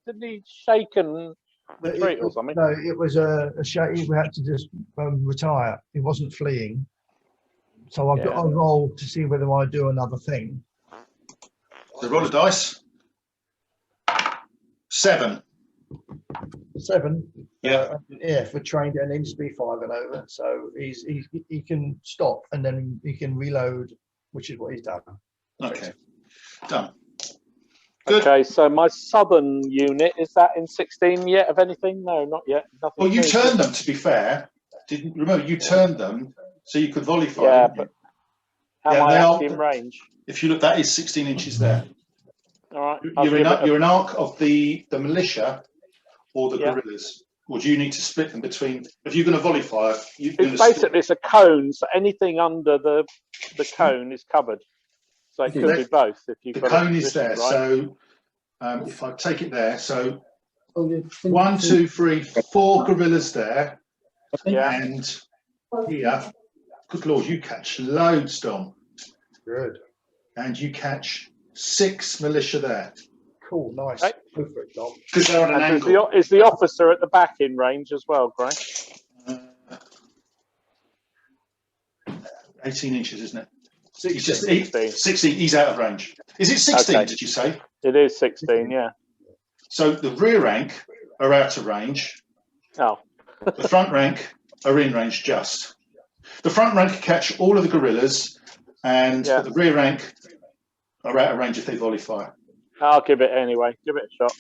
didn't he shake and retreat or something. No, it was a shame. We had to just retire. He wasn't fleeing. So I've got a roll to see whether I do another thing. So roll a dice. 7. 7. Yeah. For trained and needs to be 5 and over. So he can stop and then he can reload, which is what he's done. Okay. Done. Good. Okay, so my southern unit, is that in 16 yet of anything? No, not yet. Nothing. Well, you moved. turned them, to be fair. Didn't remember you turned them so you could volley fire. Yeah, didn't you? but am Yeah, I they actually are- in range? If you look, that is 16 inches there. All right. I'll You're give it you're an arc of the militia or the Yeah. guerrillas. Or do you need to split them between? If you're going to volley fire, you're going It's to basically it's a cone, so anything under the cone is covered. So it Is could it? be both if you've The got cone it is there. positioned right. So if I take it there, so Oh, yeah. 1, 2, 3, 4 guerrillas there, Yeah. and here. Good Lord, you catch loads, Dom, Good. and you catch 6 militia there Cool. Nice. Right. Go for it, Dom. because they're on an And angle. is the officer at the back in range as well, Gray? 18 inches, isn't it? 16. He's just 16. 16. He's out of range. Is it 16? Okay. Did you say? It is 16, yeah. So the rear rank are out of range. Oh, The front rank are in range just. The front rank catch all of the guerrillas, and Yeah. but the rear rank are out of range if they volley fire. I'll give it anyway. Give it a shot.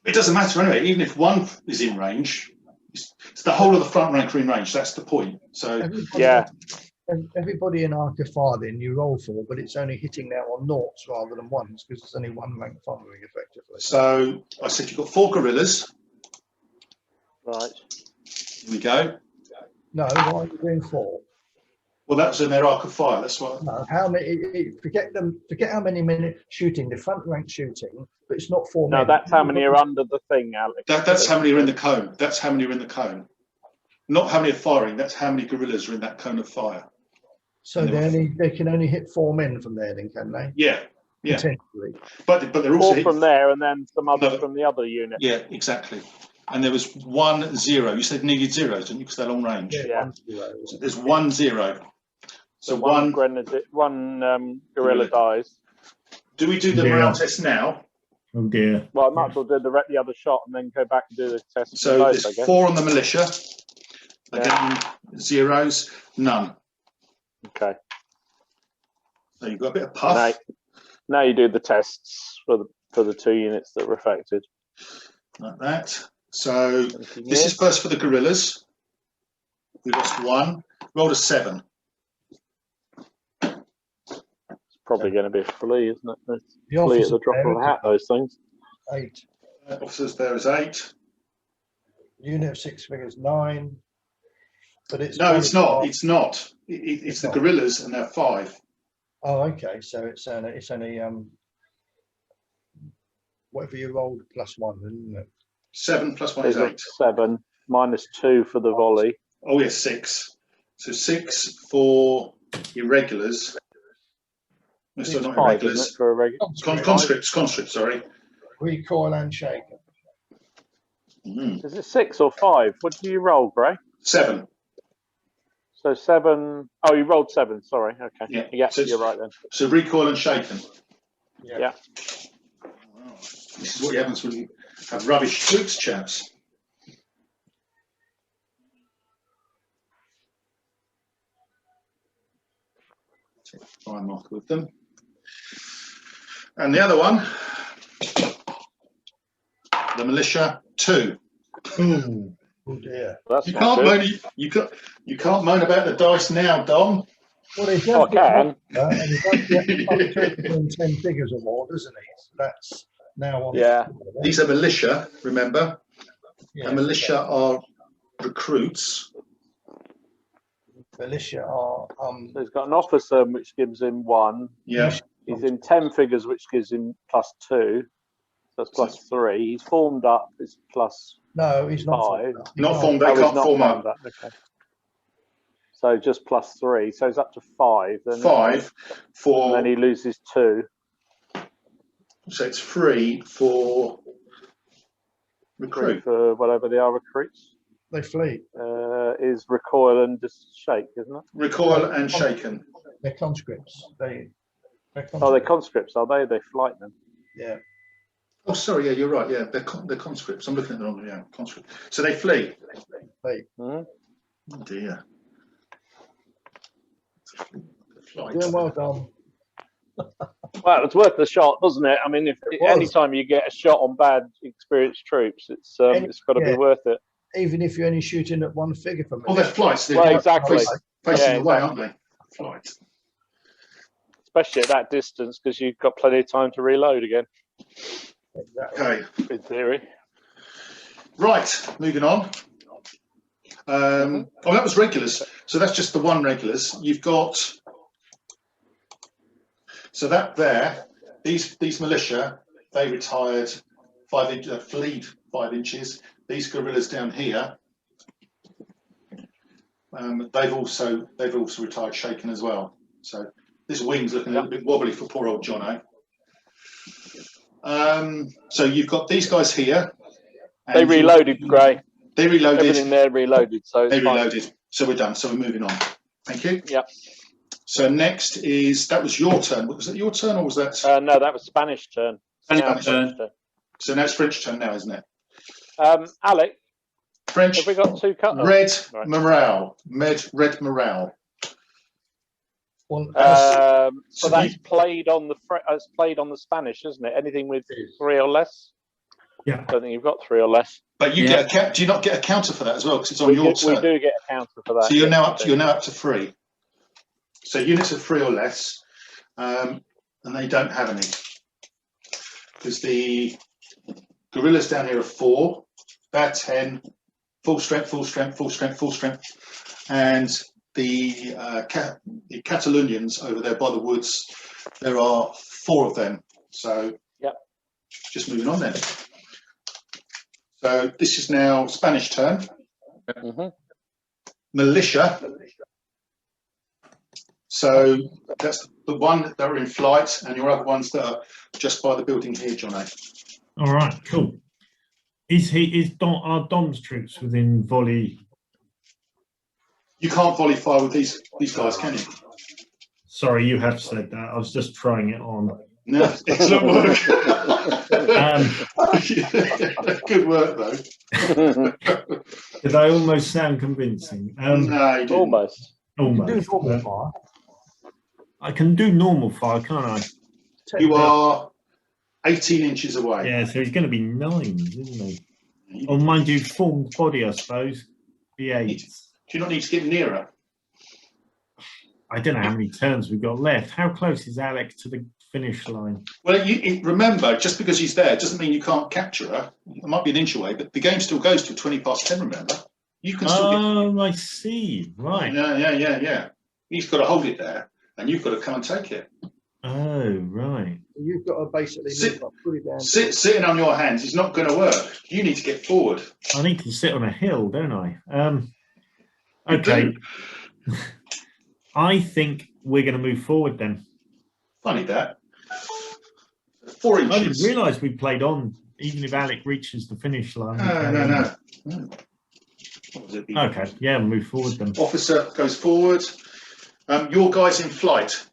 It doesn't matter anyway. Even if one is in range, it's the whole of the front rank are in range. That's the point. So Everybody, Yeah. everybody in arc of fire then you roll for, but it's only hitting now on noughts rather than ones because it's only one rank firing effectively. so I said you've got 4 guerrillas. Right. Here we go. No, why are you doing 4? Well, that's in their arc of fire. That's what. No, how many? Forget them. Forget how many men shooting. The front rank shooting, but it's not 4 No, men. that's how many are under the thing, Alex. That's how many are in the cone. That's how many are in the cone. Not how many are firing. That's how many guerrillas are in that cone of fire. So they can only hit 4 men from there, then can they? Yeah, yeah. Potentially. But they're also 4 from there and then some others No. from the other unit. Yeah, exactly. And there was 1 0. You said needed zeros, didn't you? Because they're long range. Yeah. 1 0. So there's 1 0. So one one. guerrilla dies. Do we do the Yeah. morale test now? Oh dear. Well, I might as well do the other shot and then go back and do the test. for So both, I there's guess. 4 on the militia. Yeah. Again, zeros, none. Okay. So you've got a bit of puff. Now you do the tests for the 2 units that were affected. Like that. So Anything this is else? first for the guerrillas. We lost 1. Rolled a 7. It's probably going to be a flea, isn't it? The Flea at officer the drop of a hat, those things. 8. Officers there is 8. Unit of 6 figures 9. But it's No, it's not. qualified- It's not. It's the not. guerrillas, and they're 5. Oh, okay. So it's only whatever you rolled +1, isn't it? 7 plus 1 is There's 8. 7 minus 2 for the volley. Oh, yes, 6. So 6 for irregulars. No, so It's not 5, isn't irregulars. it, for a regular? Conscripts, sorry. Recoil and shaken. Mm. Is it 6 or 5? What do you roll, Gray? 7. So 7. Oh, you rolled 7. Sorry. Okay. Yeah. Yeah, So it's- you're right then. So recoil and shaken. Yeah. Wow. This is what happens when you have rubbish troops, chaps. Try and mark with them. And the other one, the militia 2. Ooh. Oh dear. That's You not can't good. moan. You can't moan about the dice now, Dom. Well, he does Oh, I can. and he does get up to 10 figures or more, doesn't he? So that's now on. Yeah. These are militia. Remember, Yeah. and militia are recruits. Militia are So he's got an officer which gives him 1. Yeah. He's in 10 figures which gives him +2. So that's +3. He's formed up. It's plus. no, he's not. 5. formed up. He Not can't- formed. They Oh, he's can't not form formed up. Okay. So just +3. So he's up to 5. Then 5 And for. then he loses 2. So it's 3 for 3 recruit. for whatever they are recruits. They flee. Is recoil and just shake, isn't it? Recoil and shaken. They're conscripts. Oh, they're conscripts, are they? They flight them. Yeah. Oh, sorry. Yeah, you're right. Yeah, they're conscripts. I'm looking at the wrong. Yeah, conscript. So they flee. Hmm? Oh dear. Flight. Doing well done. Well, it's worth the shot, doesn't it? I mean, if It was. anytime you get a shot on bad experienced troops, it's got to be Yeah. worth it. Even if you're only shooting at one figure from it. Oh, they're flights. They're Well, exactly. facing Yeah, away, exactly. aren't they? Flights. Especially at that distance, because you've got plenty of time to reload again. Exactly. Okay. In theory. Right. Moving on. Oh, that was regulars. So that's just the one regulars. You've got. So that there, these militia, they retired 5 inches, fleed 5 inches. These guerrillas down here, they've also retired shaken as well. So this wing's looking a little bit wobbly for poor old Jono. So you've got these guys here. They reloaded, Gray. They reloaded. Everything there reloaded, so it's They fine. reloaded. So we're done. So we're moving on. Thank you. Yep. So next is, that was your turn. Was it your turn or was that? No, that was Spanish turn. Spanish turn. So now it's French turn now, isn't it? Alec, French. have we got 2 cut? Red right. morale. Red morale. Well, So that's played on the Spanish, isn't it? Anything with 3 or less? Yeah. I don't think you've got 3 or less. But you get do you not get a counter for that as well? Because it's on your turn. We do get a counter for that. So you're now up to 3. So units of 3 or less, and they don't have any. Because the guerrillas down here are 4, they're 10, full strength, full strength, full strength, full strength. And the Catalonians over there by the woods, there are 4 of them. So just moving on then. So this is now Spanish turn. Militia. So that's the one that are in flight, and your other ones that are just by the building here, Johnny. All right, cool. Are Dom's troops within volley? You can't volley fire with these guys, can you? Sorry, you have said that. I was just trying it on. No, excellent work. Good work, though. Did I almost sound convincing? No, you didn't. Almost. Almost. I can do normal fire, can't I? You are 18 inches away. Yeah, so he's going to be 9s, isn't he? Or mind you, formed body, I suppose. The 8s. Do you not need to get nearer? I don't know how many turns we've got left. How close is Alex to the finish line? Well, remember, just because she's there doesn't mean you can't capture her. It might be an inch away, but the game still goes till 20 past 10, remember? You can still Oh, I see. Right. Yeah. He's got to hold it there, and you've got to come and take it. Oh, right. You've got to basically put it down. Sitting on your hands is not going to work. You need to get forward. I need to sit on a hill, don't I? Okay. I think we're going to move forward then. Funny that. 4 I didn't inches. realise we played on, even if Alec reaches the finish line. No. Okay, yeah, we'll move forward then. Officer goes forward. Your guy's in flight.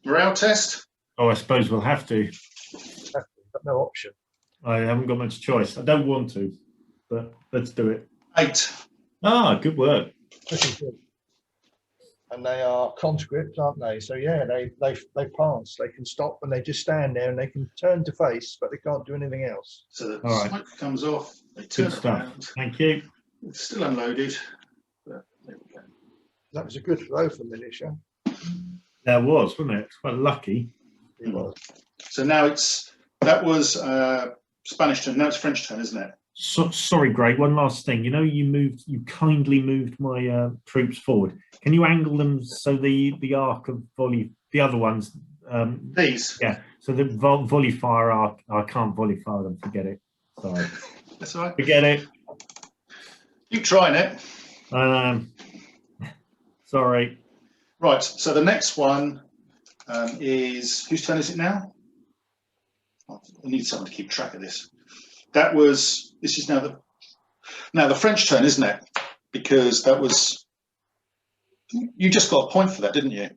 Morale test? Oh, I suppose we'll have to. Got no option. I haven't got much choice. I don't want to, but let's do it. 8. Ah, good work. Pretty good. And they are conscripts, aren't they? So yeah, they pass. They can stop and they just stand there and they can turn to face, but they can't do anything else. So the All right. smoke comes off. They turn Good stuff. around. Thank you. It's still unloaded. But there we go. That was a good throw for militia. There was, wasn't it? It's quite lucky. It was. So now that was Spanish turn. Now it's French turn, isn't it? Sorry, Greg. One last thing. You know, you kindly moved my troops forward. Can you angle them so the arc of volley, the other ones? These. Yeah. So the volley fire arc, I can't volley fire them. Forget it. Sorry. That's all right. Forget it. Keep trying it. Sorry. Right. So the next one is, whose turn is it now? I need someone to keep track of this. This is now the French turn, isn't it? Because that was, you just got a point for that, didn't you?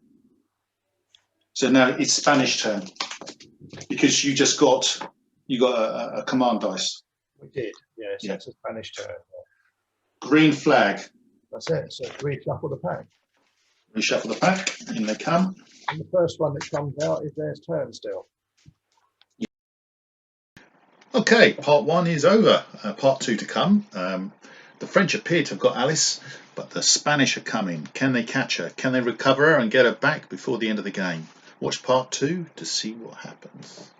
So now it's Spanish turn because you got a command dice. We did. Yes, Yeah. that's a Spanish turn. Green flag. That's it. So reshuffle the pack. Reshuffle the pack, in they come. And the first one that comes out is their turn still. Okay, part one is over. Part two to come. The French appear to have got Alice, but the Spanish are coming. Can they catch her? Can they recover her and get her back before the end of the game? Watch part two to see what happens.